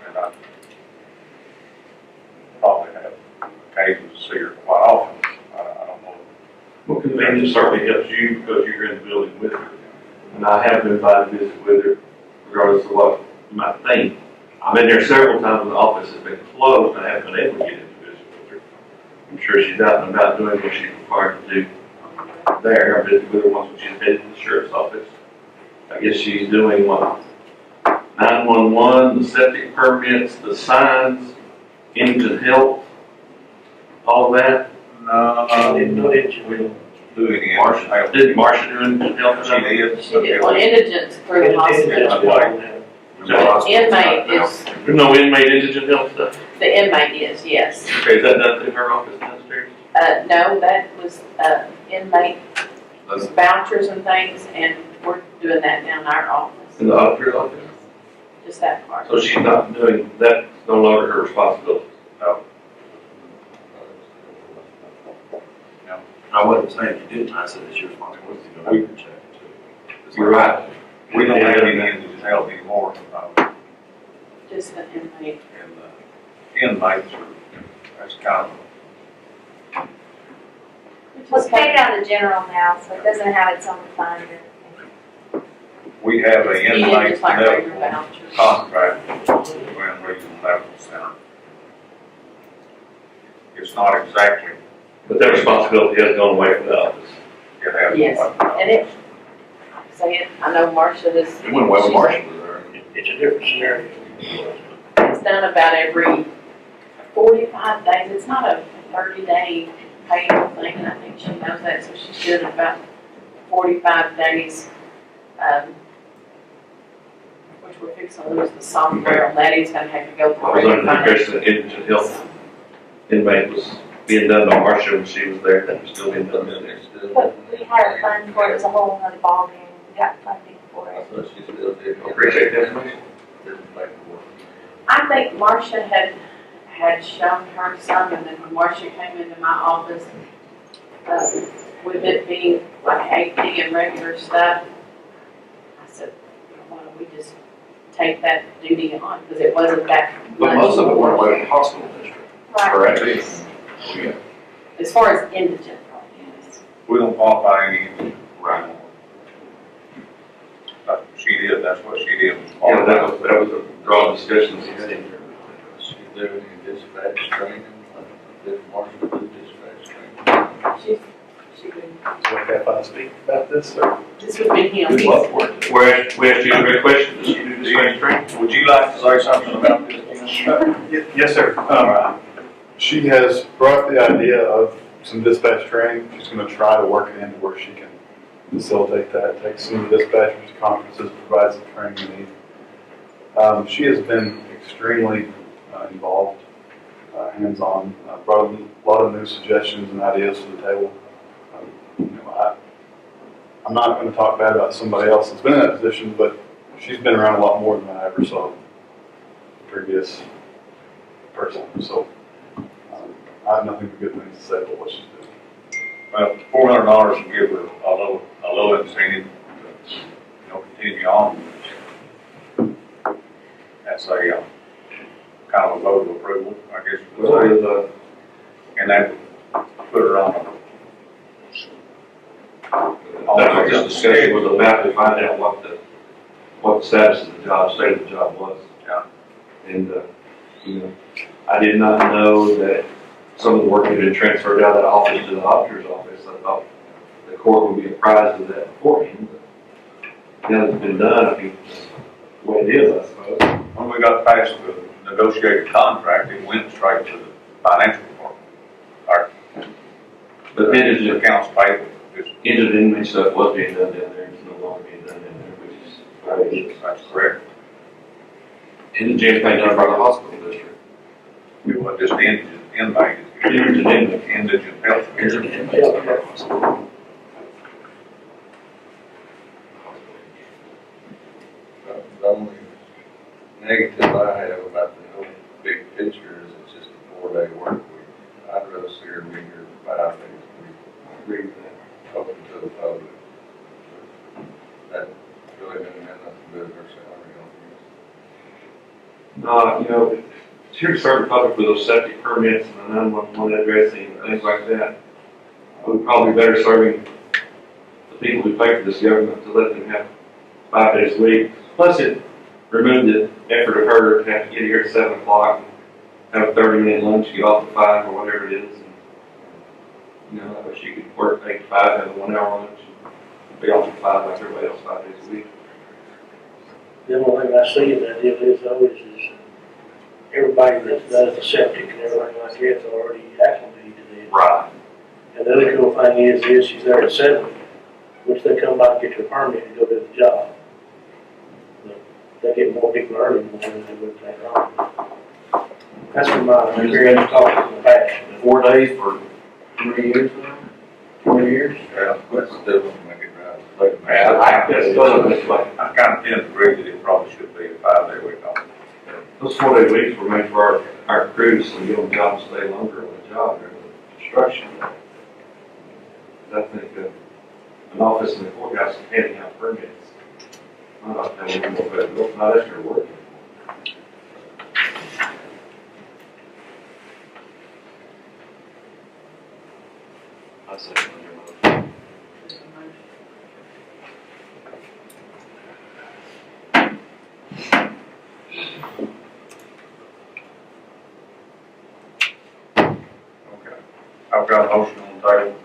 And I probably have occasion to see her quite often. I don't know. Well, convenience certainly helps you because you're in the building with her. And I have been invited to visit with her, regardless of what you might think. I've been there several times when the office has been closed, and I haven't been able to get in to visit with her. I'm sure she's out and about doing what she's required to do there. I visited with her once when she's headed to the sheriff's office. I guess she's doing what? 911, the septic permits, the signs, indigent health, all of that. No, No, we don't do any Marcia, did Marcia do indigent health? She did. She did, well, indigents through the hospital. Inmate is, There's no inmate indigent health stuff? the inmate is, yes. Okay, is that done through her office downstairs? No, that was, inmate vouchers and things, and we're doing that down in our office, In the auditor's office? just that part. So she's not doing, that's no longer her responsibility? I wasn't saying you didn't, I said it's your responsibility to go and check it too. You're right. We don't have any indigent health anymore, Just the inmate. and the inmates are, that's kind of, It's paid out of the general now, so it doesn't have its own fund or anything. we have a You did inmate just like regular medical vouchers. contract with the Grand Regional Medical Center. It's not exactly, But that responsibility has gone away from the office. it has. Yes, and it, say it, I know Marcia is. It went away with Marcia was there. It's a different scenario. It's done about every 45 days. It's not a 30-day payroll thing, and I think she knows that, so she's doing it about 45 days. Which we're fixing to lose the software on that. He's gonna have to go I was through. under the impression that indigent health inmate was being done by Marcia when she was there, that was still being done there. But we had a fund for it, it was a whole other ballgame, we got funding for I it. thought she still did. Appreciate the information. Didn't make it work. I think Marcia had shown her some, and then when Marcia came into my office, with it being like AP and regular stuff, I said, why don't we just take that duty on, because it wasn't that much. But most of it went away with the hospital district, Right. correct? Yeah. As far as indigent, yes. We don't qualify any indigent. Right. She did, that's what she did. Yeah, that was a broad discussion we had in here. She do any dispatch training, did Marshall do dispatch training? She would, Want to have I speak about this, or? this would be him. We'd love for it to. We asked you a great question, does she do this range training? Would you like to say something about this? Yes, sir. She has brought the idea of some dispatch training. She's gonna try to work it into where she can facilitate that, take some of the dispatchers to conferences, provide some training they need. She has been extremely involved, hands-on, brought a lot of new suggestions and ideas to the table. I'm not gonna talk bad about somebody else that's been in that position, but she's been around a lot more than I ever saw the previous person, so I have nothing but good things to say about what she's doing. Well, $400 will give her a little incentive to, continue on. That's a, kind of a vote of approval, I guess you would say. And that would put her on That's what this discussion was about, to find out what the status of the job, state of the job was. Yeah. And, I did not know that some of the work had been transferred out of the office to the auditor's office. I thought the court would be apprised of that beforehand, but now that it's been done, I think that's the way it is, I suppose. When we got past the negotiated contract, it went straight to the financial department. But The accounts payable. injured inmate stuff was being done down there, it's no longer being done down there, which is very good. That's correct. In the jail, thank you for the hospital district. We were just indigent inmates. Indigent inmate. Indigent health care. Indigent inmates of our hospital. The only negative I have about the whole big picture is it's just a 4-day work week. I'd rather see her be here 5 days a week. I agree with that. Open to the public. That really didn't have nothing to do with her salary on this. It's here to serve the public with those septic permits and the 911 addressing and things like that. We're probably better serving the people who pay for this government to let them have 5 days a week. Plus, it removed the effort of her to have to get here at 7 o'clock and have a 30-minute lunch, get off at 5 or whatever it is. And, that way she could work 8 to 5, have a 1-hour lunch, and be off at 5 like everybody else 5 days a week. The only thing I see in that deal is always is everybody that does the septic and everything like that's already acclimated to this. Right. And the other cool thing is she's there at 7, which they come by and get their permit and go do the job. But they get more people early more than they would take on. That's from my experience talking in the past. 4 days for 3 years now? 20 years? Yeah. What's the difference make it right? I kind of tend to agree that it probably should be a 5-day week off. Those 4-day weeks were made for our crews to get on the job and stay longer on the job during the construction. I think an office in the courthouse handing out permits, I'm not telling you more federal, not as you're working. I say, Okay. I've got a motion on the table,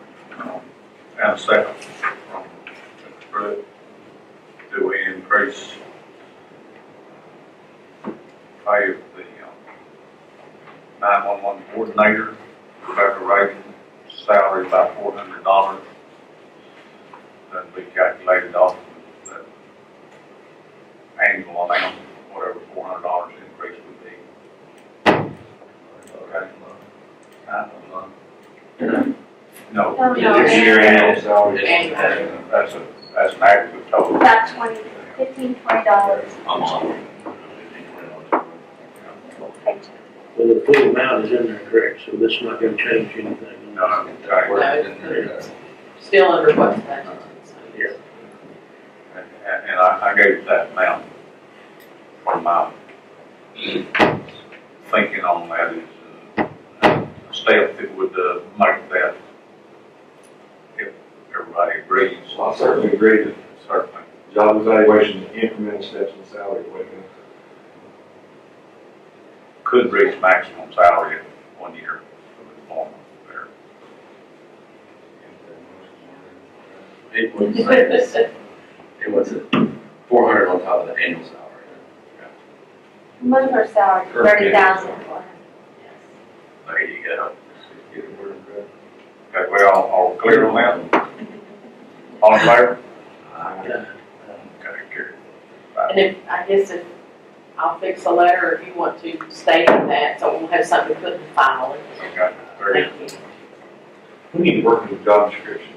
and a second from Mr. Pruitt. Do we increase pay of the 911 coordinator, Rebecca Reagan, salary by $400? That'd be calculated off of that annual amount, whatever $400 increase would be. Okay. No. No, It's your annual salary. That's an aggregate total. About $15, $20. Well, the full amount is in there, correct, so this is not gonna change anything. No, okay. Still under what's budgeted. Yeah. And I gave that amount from my thinking on that is a step that would make that, if everybody agrees. Well, I certainly agree that Certainly. job evaluation, incremental steps in salary, waking Could reach maximum salary in 1 year for the former there. It was 400 on top of the annual salary. Most of her salary, $30,000. There you go. get the word, Okay, we all clear on that? All in favor? Okay, carry. And if I'll fix a letter if you want to state that, so we'll have something to put in the file. Okay, very good. Thank you. We need to work with the job description,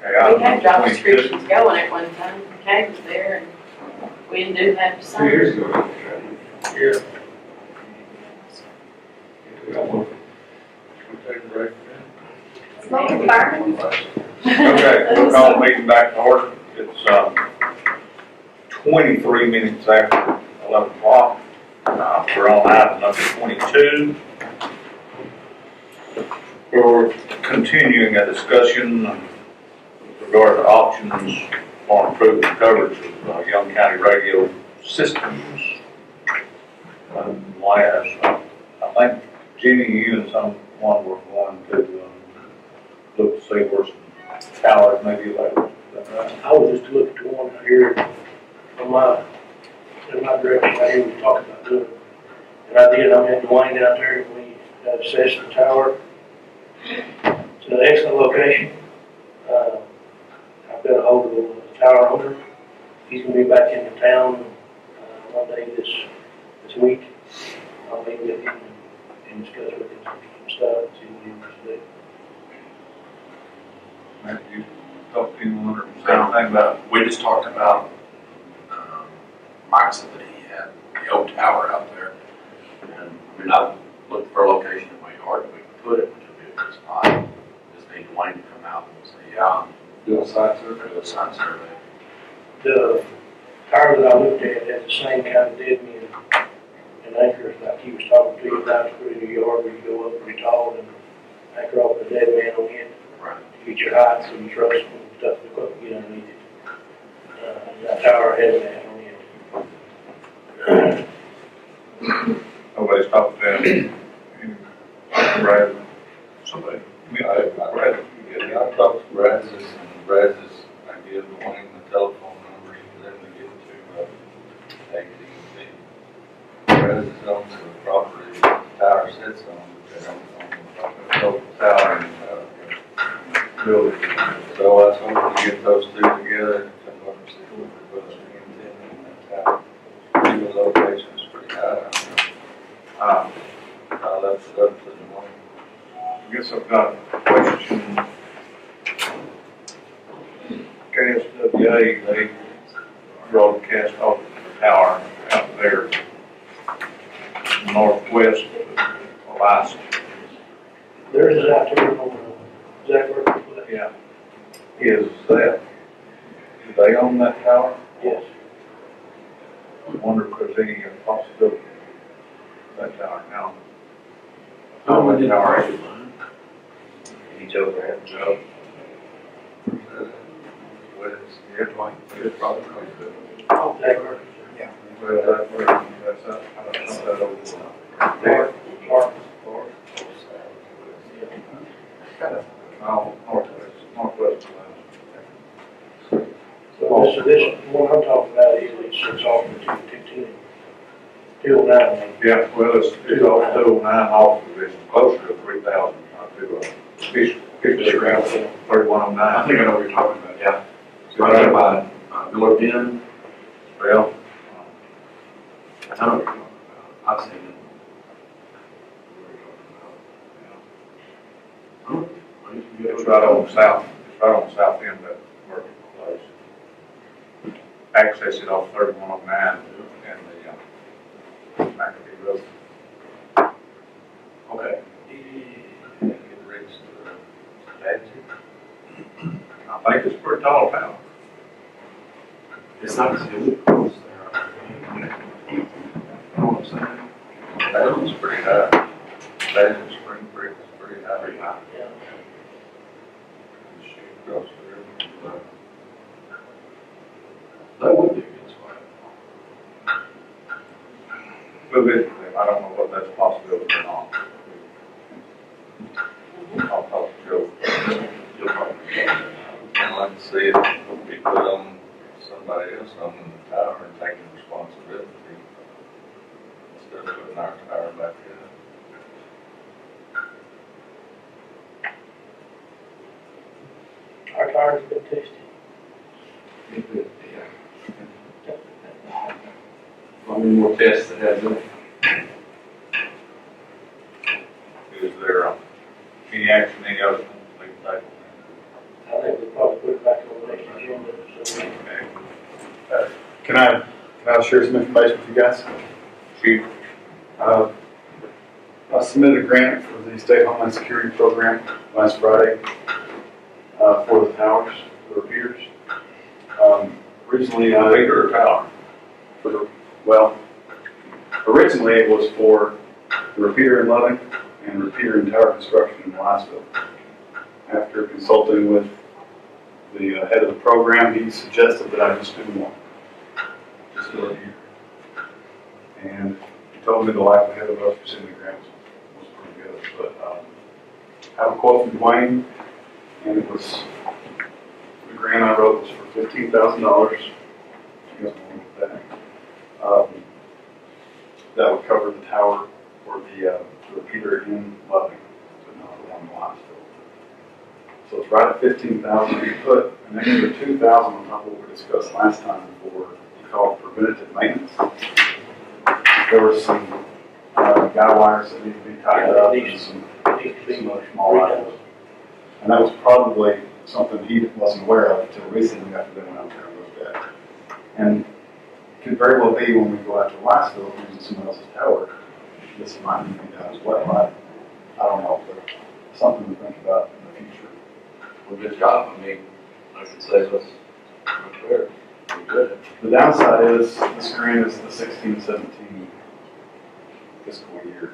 Okay, We item had number job 22. descriptions going at one time, Kay was there, and we didn't do that for 2 some. years ago. Yeah. We take a break Smoke and burn. Okay, we'll call the meeting back to order. It's 23 minutes after 11 o'clock. We're on item number 22. We're continuing a discussion with regard to options for improving coverage of Young County radio systems. I think, Jenny, you and someone were going to look to see where some towers may be later. Is that right? I was just looking to one here in my direction, I hear we talking about doing it. And I did, I met Dwayne out there, and we assessed the tower. It's an excellent location. I've got a hold of the tower owner. He's gonna be back into town, one day this week. I'll meet with him and discuss with him some stuff, see what he wants to do. Matt, you talked to anyone or say anything about? We just talked about, Mike said that he had the old tower out there. And we're not looking for a location in my yard that we can put it, which would be a good spot. Just need Dwayne to come out and say, yeah, Do a site survey. do a sign survey. The tower that I looked at had the same kind of dead men and anchors like he was talking to you about, to put in your yard where you go up pretty tall and anchor off the dead man on it. Right. To get your height so you trust and stuff to go get underneath it. That tower has that on it. Nobody's talked to them. Brad, somebody. Brad, Yeah, I talked to Brazos, and Brazos, I give Dwayne the telephone numbers for them to get to, AT&T. Brazos owns the property the tower sits on, but they don't own the local tower and, building. So I told them to get those two together and come up and see if we could put a antenna in that tower. The location is pretty high. I left it up to Dwayne. I guess I've got a question. KSWA, they broadcast off the tower out there northwest of Lice. There is out there on Zachary. Yeah. Is that, do they own that tower? Yes. I wonder if there's any possibility of that tower now. Oh, we did. Tower. Each over had Joe. Yeah, Dwayne. It's probably good. Zachary. Well, that's up, I don't know that over Mark. Mark. Northwest. So this one I'm talking about it's off of 210, 209. Yeah, well, it's off 209 off of this, closer to 3,000, to, Fish around 3109. I think I know what you're talking about, yeah. So I got by, Miller Pen, Well, I know what you're talking about. I've seen it. it's right on the south, it's right on the south end of that working place. Access it off 3109 and the, McAfee Road. Okay. Get reached to I think it's pretty tall tower. It's not too close there. You know what I'm saying? That one's pretty high. Badger Spring Creek is pretty high. Pretty high. Shoot across the river. That would be a good spot. We'll visit them, I don't know what that's a possibility or not. I'll talk to Joe. You'll probably. I'd like to see it be put on somebody else on the tower and taking responsibility instead of putting our tower back in. tires been tested? How many more tests that have been? Is there any action, any other legal table? I think we'll probably put it back on the next agenda, so. Can I share some information with you guys? Chief, I submitted a grant for the State Homeland Security Program last Friday for the towers, the repairs. Originally, Peter or Tower? originally it was for the repair in Loving and repair in tower construction in Liceville. After consulting with the head of the program, he suggested that I just do one. Just do it here. And he told me the likelihood of us receiving the grant was pretty good, but I have a quote from Dwayne, and it was, the grant I wrote was for $15,000. You guys want that? That would cover the tower for the repeater in Loving, but not the one in Limestone. So it's right at 15,000 you put, and then another 2,000 on top of what we discussed last time for what you call preventative maintenance. There were some guy wires that need to be tied up and some other small items. And that was probably something he wasn't aware of until recently after they went out there and looked at it. And it could very well be when we go out to Liceville using someone else's tower, this might need to be done as well. I don't know, but something to think about in the future. Well, good job, I mean, I should say that's much better, pretty good. The downside is this grant is the 16-17 fiscal year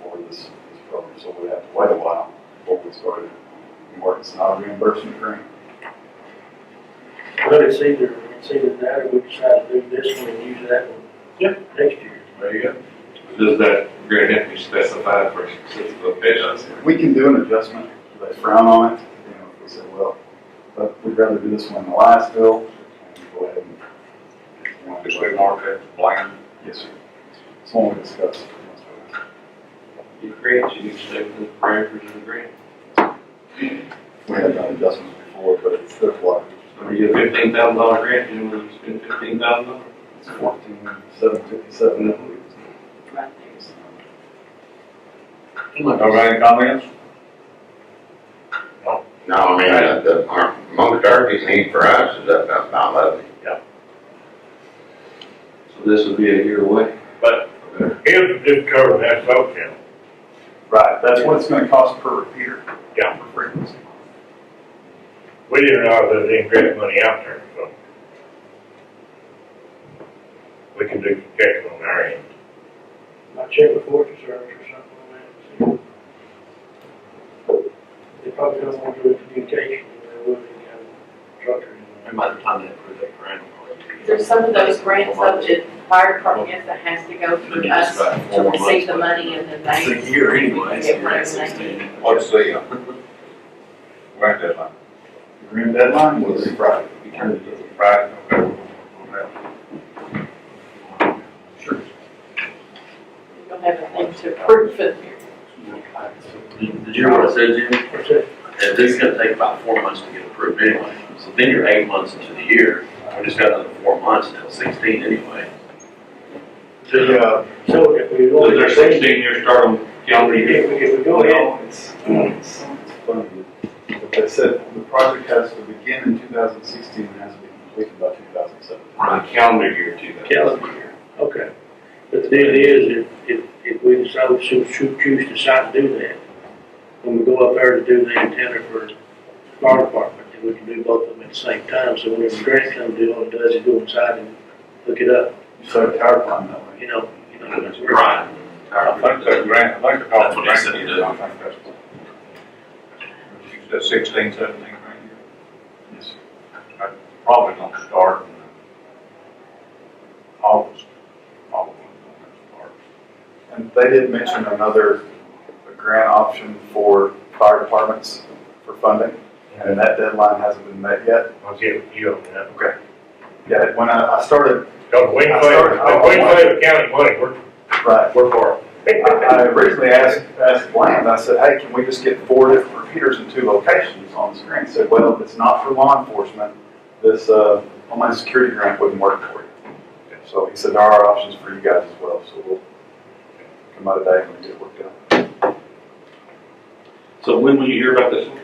for this program, so we have to wait a while before we start working. It's not a reimbursement grant. But it's either that or we decide to do this one and use that one. Next year. There you go. Does that grant have to be specified for specific locations? We can do an adjustment, they frown on it, you know, if we say, well, but we'd rather do this one in Liceville and go ahead and. just we mark it blank. Yes, sir. It's one we discussed. You grant, you need to stay within the parameters of the grant. We have done adjustments before, but it's their water. So you get a $15,000 grant, you only spend $15,000? It's 14,757, I believe. Any comments? No, I mean, our most urgent need for us is up about Loving. So this will be a year away? But if just cover that sub channel, Right, that's what it's gonna cost per repeater. Yeah. For frequency. we didn't know if there was any grant money out there, so. We can do some checks on our end. Might check with Forestry Service or something on that. They probably don't want to do communication, they would, structure. And by the time they approve that grant. There's some of those grants up to fire department that has to go through us to receive the money and then they. It's a year anyway, so Get you're at what they 16. need. What's the grant deadline? The grant deadline was Friday. Friday, okay. Sure. You'll have a thing to approve for the year. Did you hear what I said, Jimmy? What's that? Yeah, this is gonna take about 4 months to get approved anyway. So then you're 8 months into the year. We just got another 4 months until 16 anyway. The, So if we go. So there's 16-year start on calendar year? If we go ahead, it's funny, but they said the project has to begin in 2016 and has to be completed by 2017. On calendar year 2000. calendar year, okay. But the deal is, if we decide, choose to decide to do that, when we go up there to do the antenna for the fire department, then we can do both of them at the same time, so whenever the grant comes due, all it does is go inside and hook it up, So tower climb that way. you know. That's Right. I think that grant, I think the cost That's of what he said grant, he did. I think that's. You said 16, 17 grant year? Yes, That probably don't start in August. Probably don't start. and they did mention another grant option for fire departments for funding, and that deadline hasn't been met yet. I'll get you on that. Okay. Yeah, when I started, Because we can play with county money, right, we're for it. I originally asked Bland, I said, hey, can we just get 4 different repeaters in 2 locations on the screen? He said, well, if it's not for law enforcement, this Homeland Security grant wouldn't work for you. So he said, there are options for you guys as well, so we'll come out today and get it worked out. So when will you hear about this one?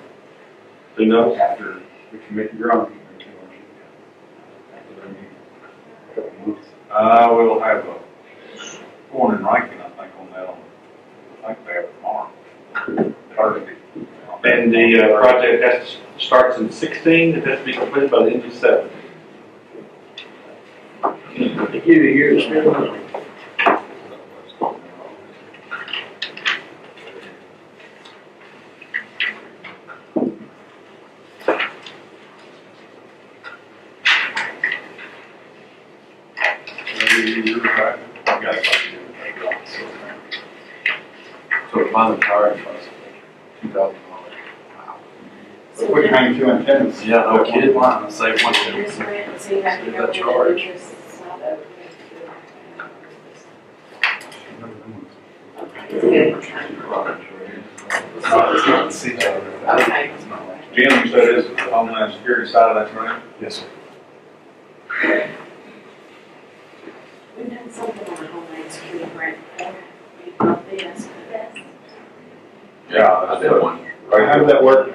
Who knows? After the committee, you're on the committee. We'll have a morning ranking, I think, on that on, I think they have it tomorrow. Thursday. And the project starts in 16, it has to be completed by the end of 7. They give you a year to spend money. So to find the tire, it costs $2,000. If we can hang 2 antennas. Yeah, no kidding. Line. Save one. This grant, so you have to go That with charge. it, this side of it. It's good. It's not the sea job. Okay. Jim, you said this is the Homeland Security side of that grant? Yes, sir. We've done something on the Homeland Security grant before. We got this. Yeah, I did one. Right, how did that work?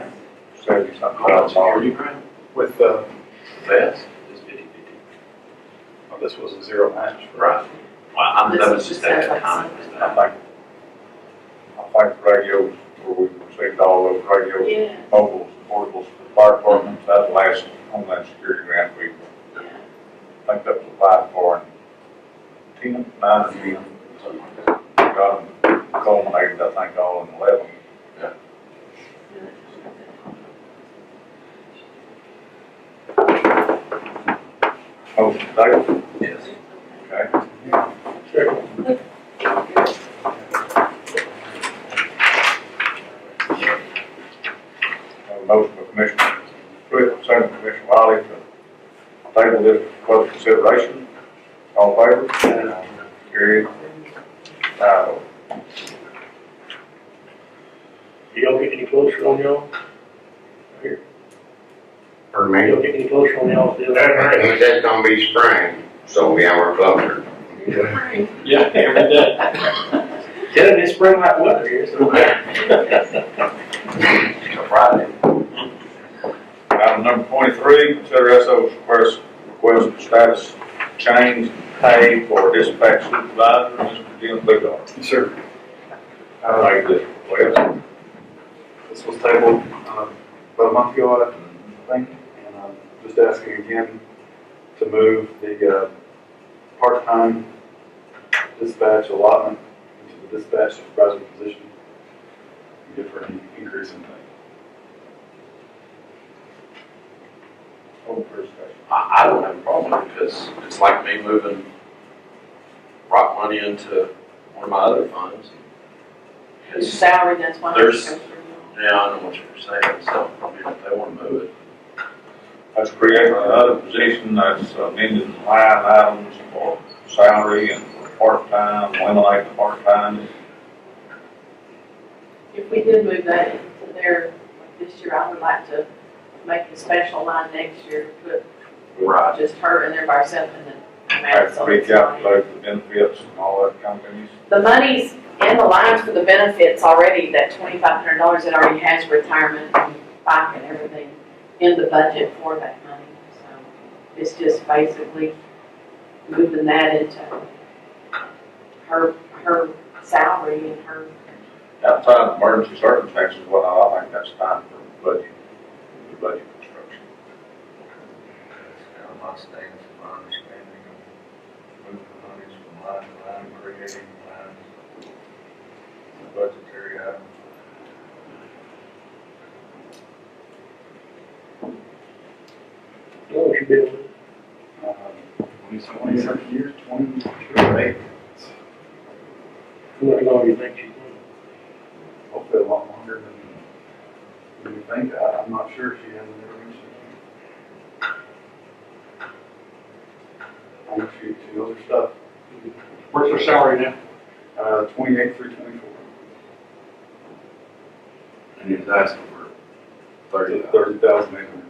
$70-something Homeland thousand. Security grant? With, Best is 50/50. this was a 0 match. Right. Well, that was just at that time. I think the radios, where we received all those radios, Yeah. mobiles, portables, for the fire department, that was the last Homeland Security grant we, I think that was applied for in 10, 9 or 10. Got them culminated, I think, all in 11. Oh, David? Yes. Okay. Have a motion by Commissioner Pruitt, second by Commissioner Wiley to table this for further consideration. All in favor? Carried. You don't get any closer on y'all? Pardon You me? don't get any closer on y'all still? That's gonna be spring, so yeah, we're closer. Yeah, every day. Yeah, it's spring like weather here, so. Friday. Item number 23, consider SO's request for status change pay for dispatch supervisor, Mr. Jim Bigard. Yes, sir. Like this, well, This was tabled about a month ago, I think, and I'm just asking again to move the part-time dispatch allotment into the dispatch supervisor position and give her an increase in pay. open for discussion. I don't have a problem because it's like me moving rock money into one of my other funds. His salary, that's why. There's- Yeah, I know what you're saying, so, I mean, if they want to move it. That's creating another position that's amending line items for salary and for part-time, eliminate the part-time. If we did move that into there this year, I would like to make a special line next year to put Right. just her in there by herself and then amount Have so to it's not- recalculate the benefits and all that kind of things. The money's in the lines for the benefits already, that $2,500 it already has retirement and FICA and everything in the budget for that money. So it's just basically moving that into her salary and her, Outside of emergency circumstances, well, I think that's time for the budget construction. That's kind of my stance, my understanding of moving monies from line to line, creating lines, budgetary items. Oh, she been, 27 years, 28. how much longer you think she's going? Hopefully a lot longer than we think. I'm not sure if she has an intervention. I think she knows her stuff. Where's her salary now? 28 through 24. And he was asking for 30. 30,820.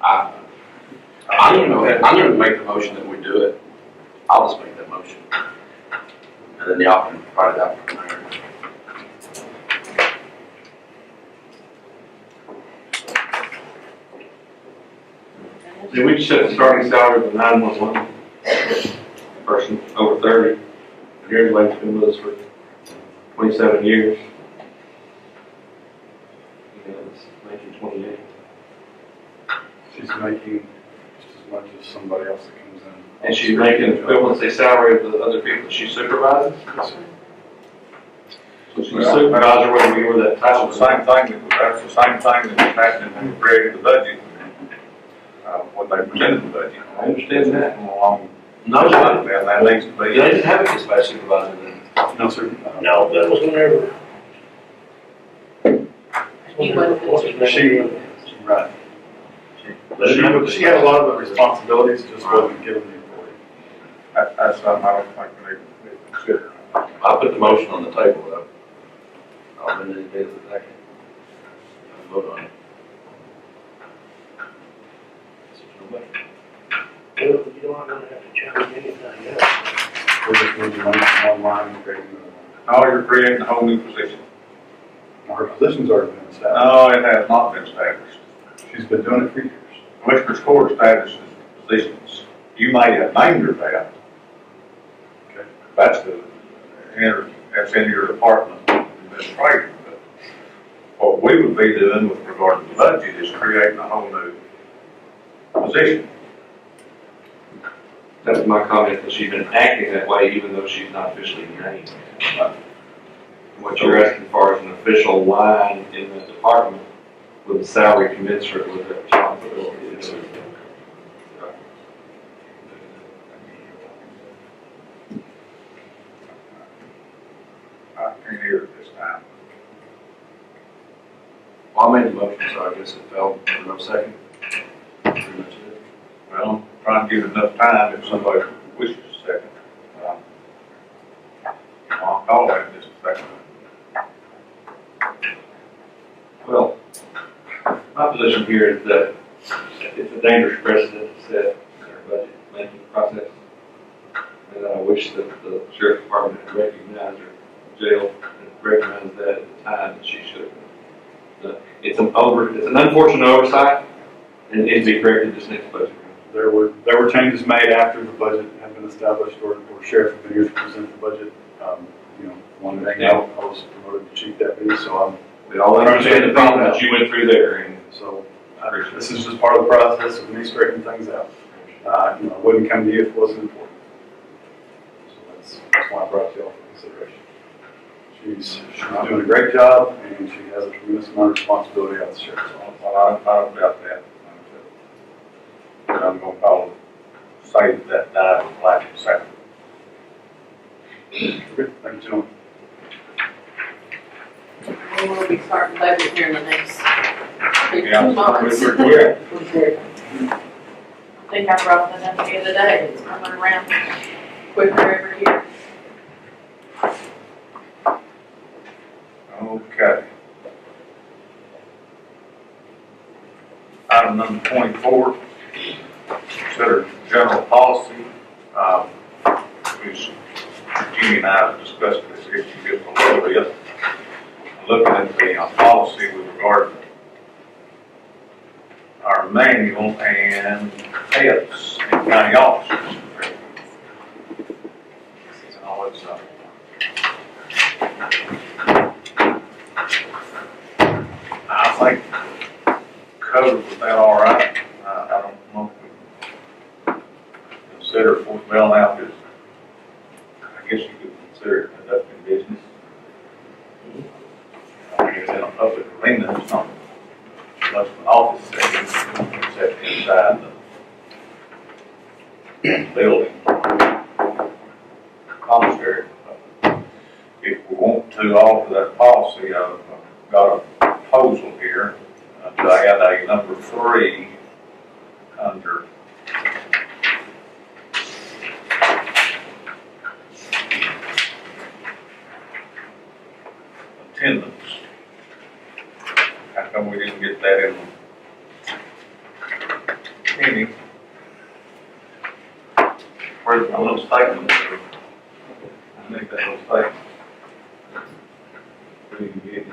I'm gonna make the motion that we do it. I'll just make that motion. And then y'all can find it out from there. Then we set the starting salary of 911 person over 30. And here's Lake's been with us for 27 years. And it's making 28. She's making just as much as somebody else that comes in. And she's making equivalency salary of the other people that she supervises. So she's a supervisor whether we were that title. That's the same thing, that's the same thing that was happening when we created the budget. When they presented the budget. I understand that. Along, No, that needs to be. they didn't have a dispatch supervisor then. No, sir. No, that was whenever. He wasn't. She, right. She had a lot of the responsibilities, just wasn't given the authority. That's something I don't think we need to consider. I put the motion on the table though. I'll amend it as a second. Vote on it. Well, you don't gonna have to change anything else. We're just moving one line and creating another Oh, you're creating a whole new position. line. Her position's already been established. No, it has not been established. She's been doing it for years. Commissioner's Court establishes positions. You may have named her that. Okay. That's in your department administration. But what we would be doing with regard to the budget is creating a whole new position. That's my comment, that she's been acting that way even though she's not officially named. What you're asking for is an official line in the department with a salary commensurate with the responsibility. I can't hear it this time. Well, I made the motion, so I guess it fell for no second. Pretty much it. Well, I'm trying to give enough time if somebody wishes a second. I'll call that in just a second. Well, my position here is that it's a dangerous precedent to set in our budget making process. And I wish that the sheriff's department had recognized, or jail had recognized that at the time that she should have. It's an unfortunate oversight, and it needs to be corrected this next budget. There were changes made after the budget had been established, or sheriff had been here to present the budget. One thing, I was promoted to chief deputy, so We all understand the problem that you went through there, and so this is just part of the process of me straightening things out. I wouldn't come to you if it wasn't important. So that's why I brought you all for consideration. She's doing a great job, and she has a tremendous amount of responsibility out the sheriff's office. Well, I don't doubt that. I'm gonna call it, say that died with life and second. Okay, thank you, gentlemen. We will be starting budget here in the next Yeah. 2 months. Yeah. I think I brought that up the other day, it's coming around quicker every year. Okay. Item number 24, consider general policy. Jimmy and I have discussed this issue just a little bit. Looking at the policy with regard to our manual and pets and county officers. Oh, it's, I think covered with that all right. I don't know if we consider Fort Belknap as, I guess you could consider it conducting business. I mean, it's in a public arena, it's not much of an office setting, except inside the building. Commissary. If we want to alter that policy, I've got a proposal here to add a number 3 under attendance. How come we didn't get that in the meeting? Where's my little statement? I think that little statement. We didn't get it.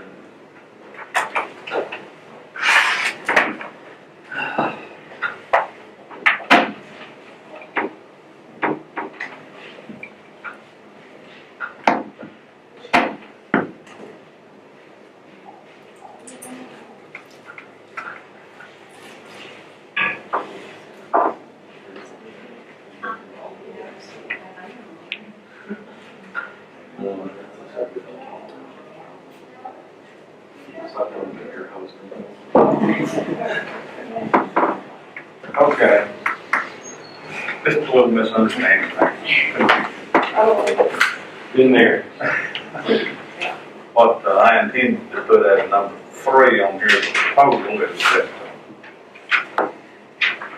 Okay. Just a little misunderstanding. Been there. What I intended to put as number 3 on here, the proposal is that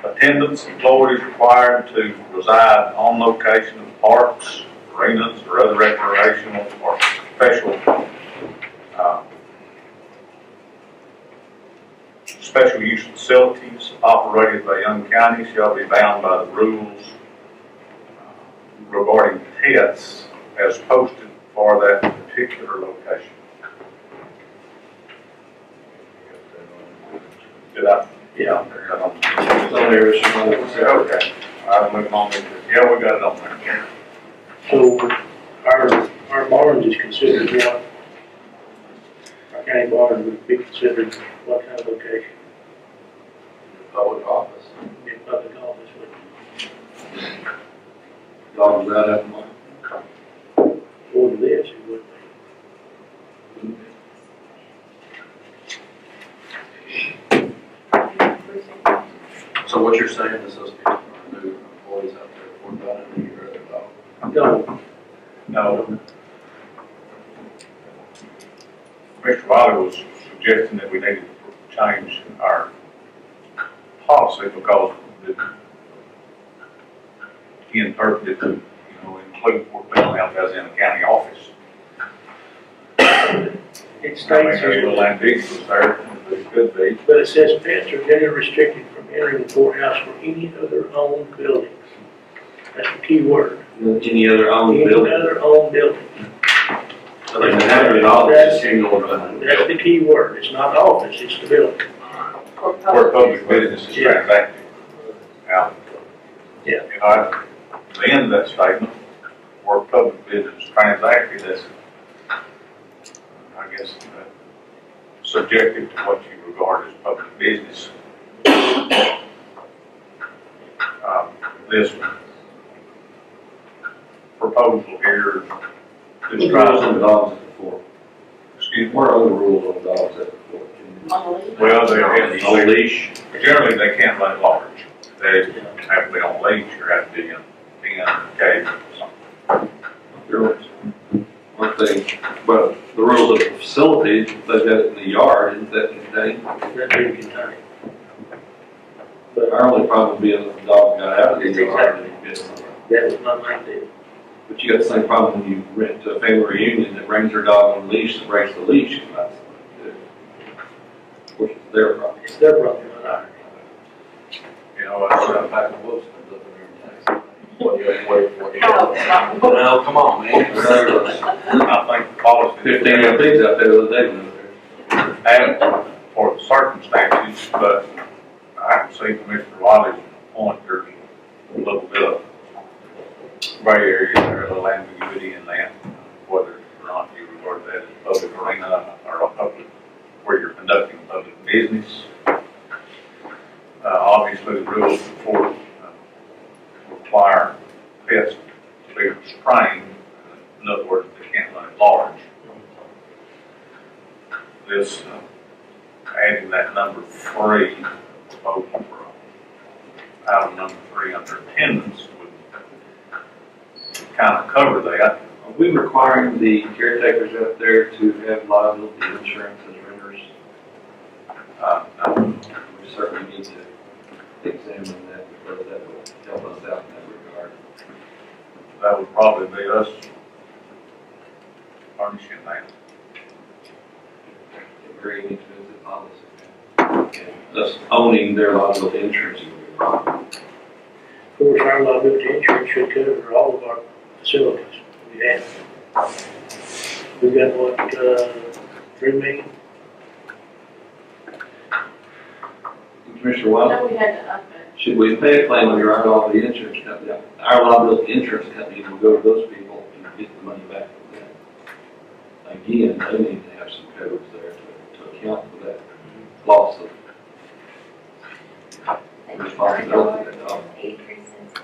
attendance employees required to reside on location of parks, arenas, or other recreational or special use facilities operated by Young County shall be bound by the rules regarding tests as posted for that particular location. Did I? Yeah. It's on there, it's on there. Okay. I'll move on. Yeah, we got it on there. So our barns is considered what? Our county barn would be considered what kind of location? Public office. In public office would Dogs out at my. order this, it would be. So what you're saying is those people are new employees out there for about a year or their dog? No, No. Mr. Wiley was suggesting that we needed to change our policy because he interpreted to, include Fort Bell as in a county office. it I mean, states there's a here, little ambiguous there, but it could be. but it says pets are generally restricted from entering the courthouse or any other owned buildings. That's the key word. Any other owned Any building? other owned building. So they can have it all, it's just single one. That's the key word. It's not the office, it's the building. Where public business is Yeah. transacted. Now, Yeah. At the end of that statement, where public business is transacted, that's, I guess, subjective to what you regard as public business. This proposal here describes, on dogs at the fort? excuse me, What are the rules on dogs at the fort? well, they're On leash? generally, they can't run large. They have to be on leash or have to be in cage or something. One thing, but the rules of the facility, they've got it in the yard, isn't that contained? That's in contained. But Our only problem being if the dog got out of the yard. that was my idea. But you got the same problem when you rent to a family reunion that brings their dog on a leash, that breaks the leash. And that's something to do. Of course, it's their problem. It's their problem, not ours. Well, come on, man. I think the policy. 15 young pigs out there the other day. And for the circumstances, but I can see from Mr. Wiley's point, there's a little bit of gray area there, a little ambiguity in that, whether or not you regard that as a public arena or a public, where you're conducting public business. Obviously, the rules for require pets to be restrained. In other words, they can't run at large. This, adding that number 3, proposal for item number 3 under attendance would kind of cover that. Are we requiring the caretakers out there to have liability insurance as renters? No, We certainly need to examine that, whether that would help us out in that regard. that would probably be us furnishing that. owning their liability insurance is gonna be a problem. Of course, our liability insurance should cover all of our facilities we have. We've got what, 3 million? Commissioner Wild, No, we had to up it. should we pay a claim under our liability insurance company? Our liability insurance company will go to those people and get the money back from them. Again, they need to have some codes there to account for that loss of responsibility. That dog. 83 cents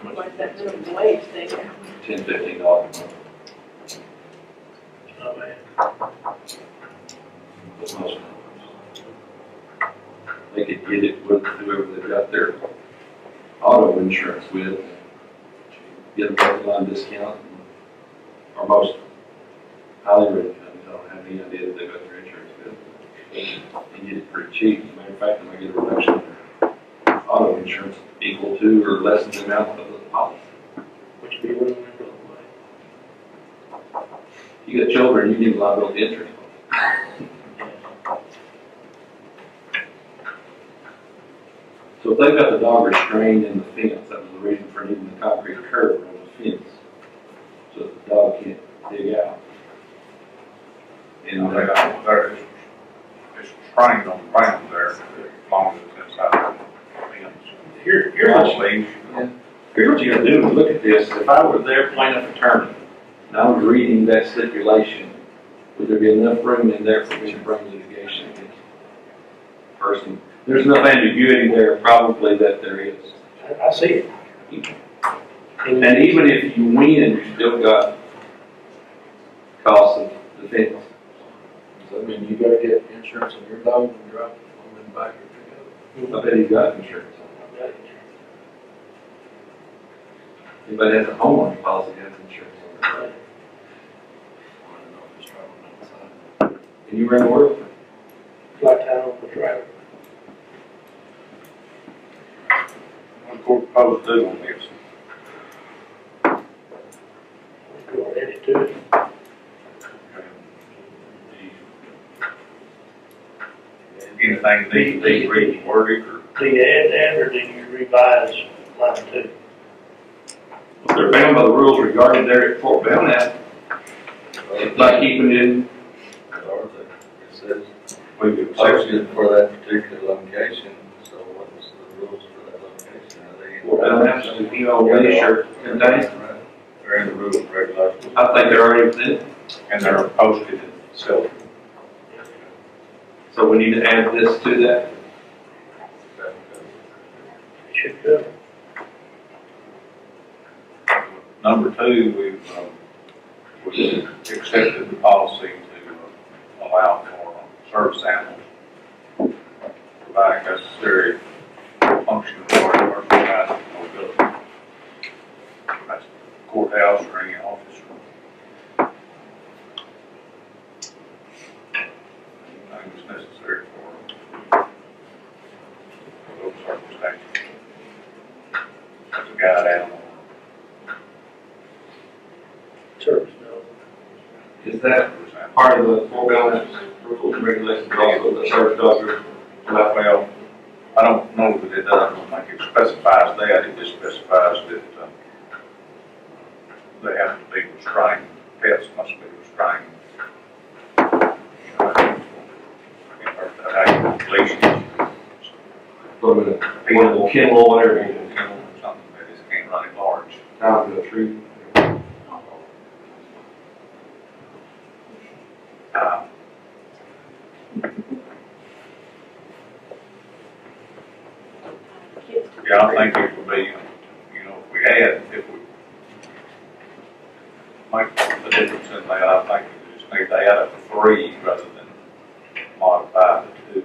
an Like that minimum wage thing. $10, $15 a month. It's not bad. But most they could get it with whoever they've got their auto insurance with, get a budget line discount, or most highly rated companies, I don't have any idea that they've got their insurance with. And get it pretty cheap. As a matter of fact, they might get a reduction in their auto insurance equal to or less than the amount of the policy. Which would be one of them away. You got children, you need liability insurance. So if they've got the dog restrained in the fence, that was the reason for needing the concrete curb around the fence, so that the dog can't dig out. And There is, it's trained on the ground there, as long as it's inside the fence. Here's here's what you gotta do, look at this, if I were their plaintiff attorney, and I was reading that stipulation, would there be enough room in there for me to bring litigation against the person? There's enough ambiguity there, probably, that there is. I see it. And even if you win, you still got costs of defense. So, I mean, you gotta get insurance on your dog and drop it on the back of your I bet he's got insurance on it. Anybody has a homeowner policy has insurance on it. And you run the world. Flat tire on the trailer. One court proposed to do on this. Go ahead and do it. Anything need to be reworded or? Do you add that or do you revise line 2? If they're bound by the rules regarding their Fort Belknap, by keeping it in, It says We could posted for that particular location, so what's the rules for that location? Are they in? Fort Belknap's a leash or contained. They're in the rules and regulations, I think they're already within. and they're posted in the facility. So we need to add this to that. It should cover. Number 2, we've accepted the policy to allow for service animals, provide necessary functional work provided mobility. That's courthouse or any office room. Anything that's necessary for those circumstances. That's a guide animal. Service dog. Is that part of the Fort Belknap rules and regulations also, the service dog group? Well, I don't know that it does, I don't think it specifies that, it just specifies that, they have to be restrained, pets must be restrained. Put them in a kennel, whatever. Something that is can't run at large. Out in the tree. Yeah, I think it would be, if we add, if we make the difference in that, I think we just need to add up to 3 rather than modify the 2.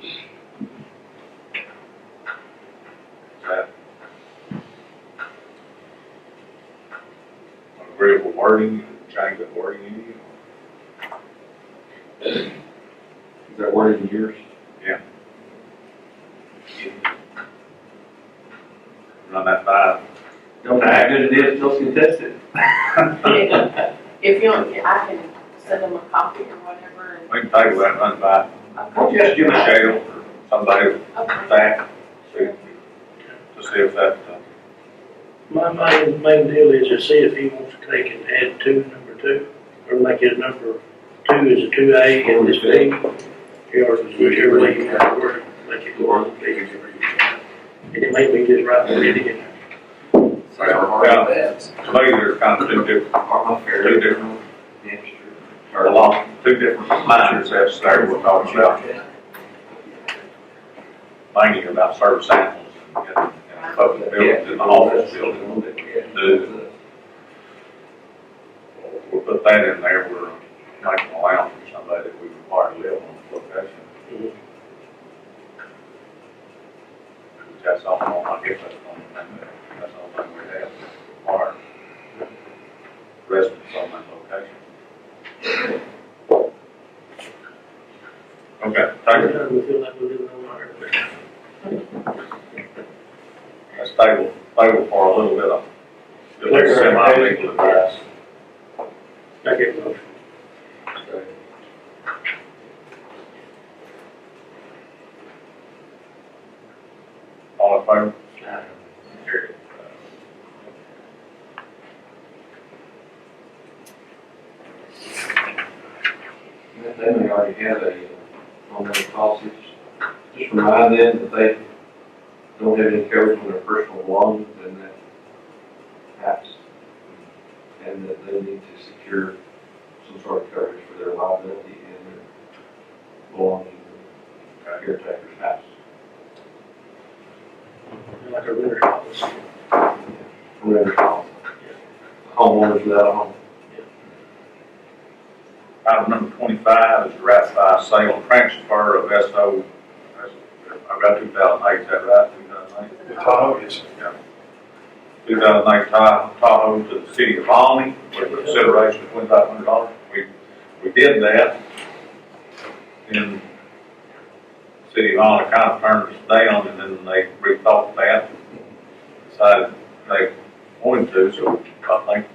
Is that agreeable wording, change that wording in? Is that worded in yours? Yeah. Run that by good it is, Chelsea can test it. If you want, I can send them a copy or whatever. We can table that, run by Why don't you ask Jim about it? Michelle or somebody with Okay. that, to see if that, My main deal is to see if he wants to take and add number two, or make it number two as a 2A and this B. Or whichever way you want to work, make it go on bigger. And it may be just right where it is. well, to me, there's kind of two different, or along, two different mindsets that's there we're talking about. Mainly about service animals and public buildings and the office building. We'll put that in there, we're making allowance for somebody that we require to live on the location. That's all, I guess that's the only thing that's the only thing we have to require residents on that location. Okay, thank you. We feel like we're living on our. Let's table for a little bit of semi-legal advice. Second motion. All in favor? Carried. They may already have a homeowner policy. Just remind them that they don't have any coverage on their personal belongings in that house. And that they need to secure some sort of coverage for their liability and their belongings in the caretaker's house. Like a winter policy. Renter's policy. Homeowners without a home. Item number 25 is to ratify sale and transfer of SO, I've got 2008, is that right, 2008? The Tahoe, yes. 2008 Tahoe to the city of Alny with a consideration of $2,500. We did that, and the city of Alny kind of turned us down, and then they rethought that, decided they wanted to, so I think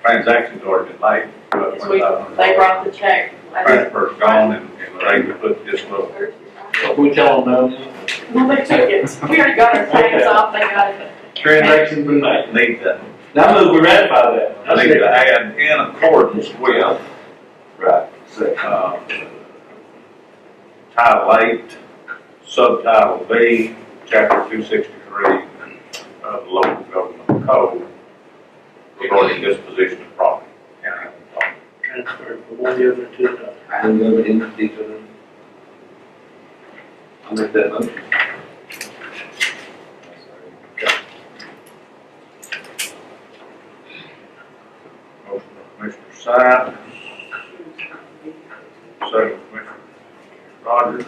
transaction's already been made. They brought the check. Transfer's gone, and they could put this little, We tell them no. No, they took it. We already got our tags off, they got it. Transaction been made. need to, Now move, we ratify that. need to add in accordance with, Right. So, Title 8, Subtitle B, Chapter 263 of the Local Government Code regarding disposition of property. County-owned property. Transfer from one government to another. and move it into each of them. I'll make that motion. Motion by Commissioner Syed, second Commissioner Rogers,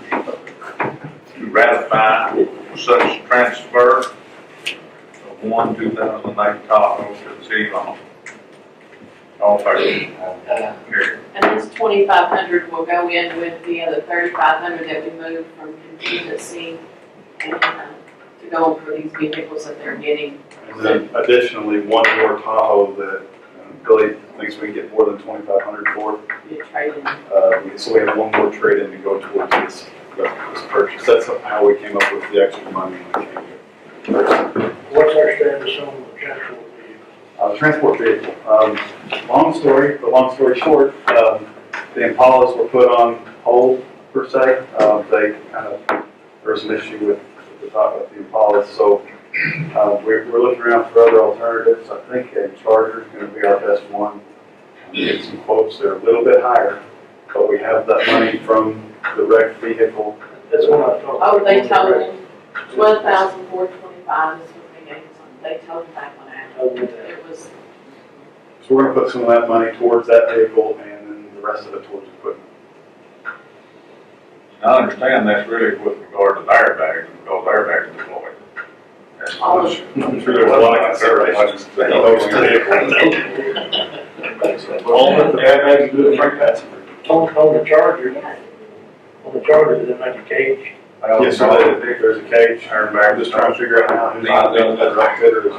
to ratify such transfer of 2008 Tahoe to the city of Alny. All in favor? Carried. And this 2,500 will go in with the other 3,500 that we moved from contingency and to go for these vehicles that they're getting. And then additionally, one more Tahoe that Billy thinks we can get more than 2,500 for. Be a trade-in. So we have one more trade-in to go towards this purchase. That's how we came up with the extra money when we came here. What's our status on the transport vehicle? Transport vehicle. Long story short, the Impalas were put on hold per se. They kind of, there was some issue with the Impalas, so we're looking around for other alternatives. I think a Charger is going to be our best one. Get some quotes. They're a little bit higher, but we have that money from the wrecked vehicle. That's what I thought. Oh, they totaled 12,425 is what they gave us. They totaled that one out. It was, So we're going to put some of that money towards that vehicle and then the rest of it towards equipment. I understand that's really with regard to airbags, because airbags are deployed. all of I'm sure there's a lot of considerations. All the airbags do it for passenger. On the Charger, they make a cage Yes, sir, there's a cage, I'm just trying to figure out now who's the right bidder is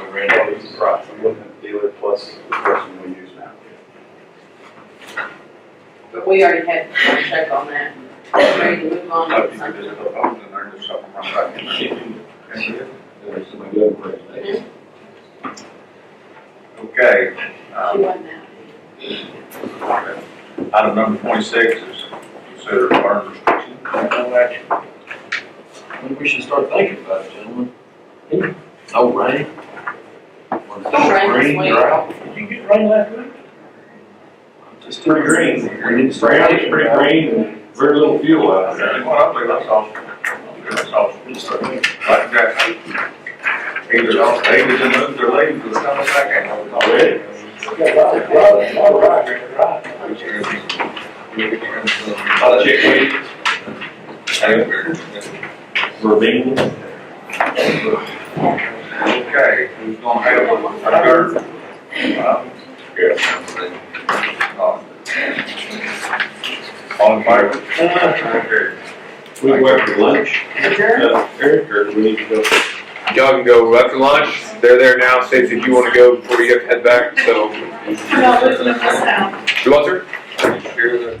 the price. I'm looking at the dealer plus the person we use now. But we already had a check on that. We're ready to move on Look, to you could something. just put those in there, just something right back in there. Okay, She wasn't out. item number 26 is consider burn restriction. No action. Maybe we should start thinking about it, gentlemen. No rain. Don't rain this week. Did you get rain last week? Just Pretty green. We need to start thinking Pretty about it. green and very little fuel out there. Well, I believe that's awesome. That's awesome. We need to start thinking. Like that. Either to move their leaves or come back and. Already? I'll check with Ravine. Okay, who's gonna handle it? Adjourn. All in favor? Okay. We went for lunch. Adjourn? Eric, or do we need to go? Y'all can go after lunch. They're there now. Stacy, if you want to go before you have to head back, so. No, listen to this now. You want, sir? Are you sure that?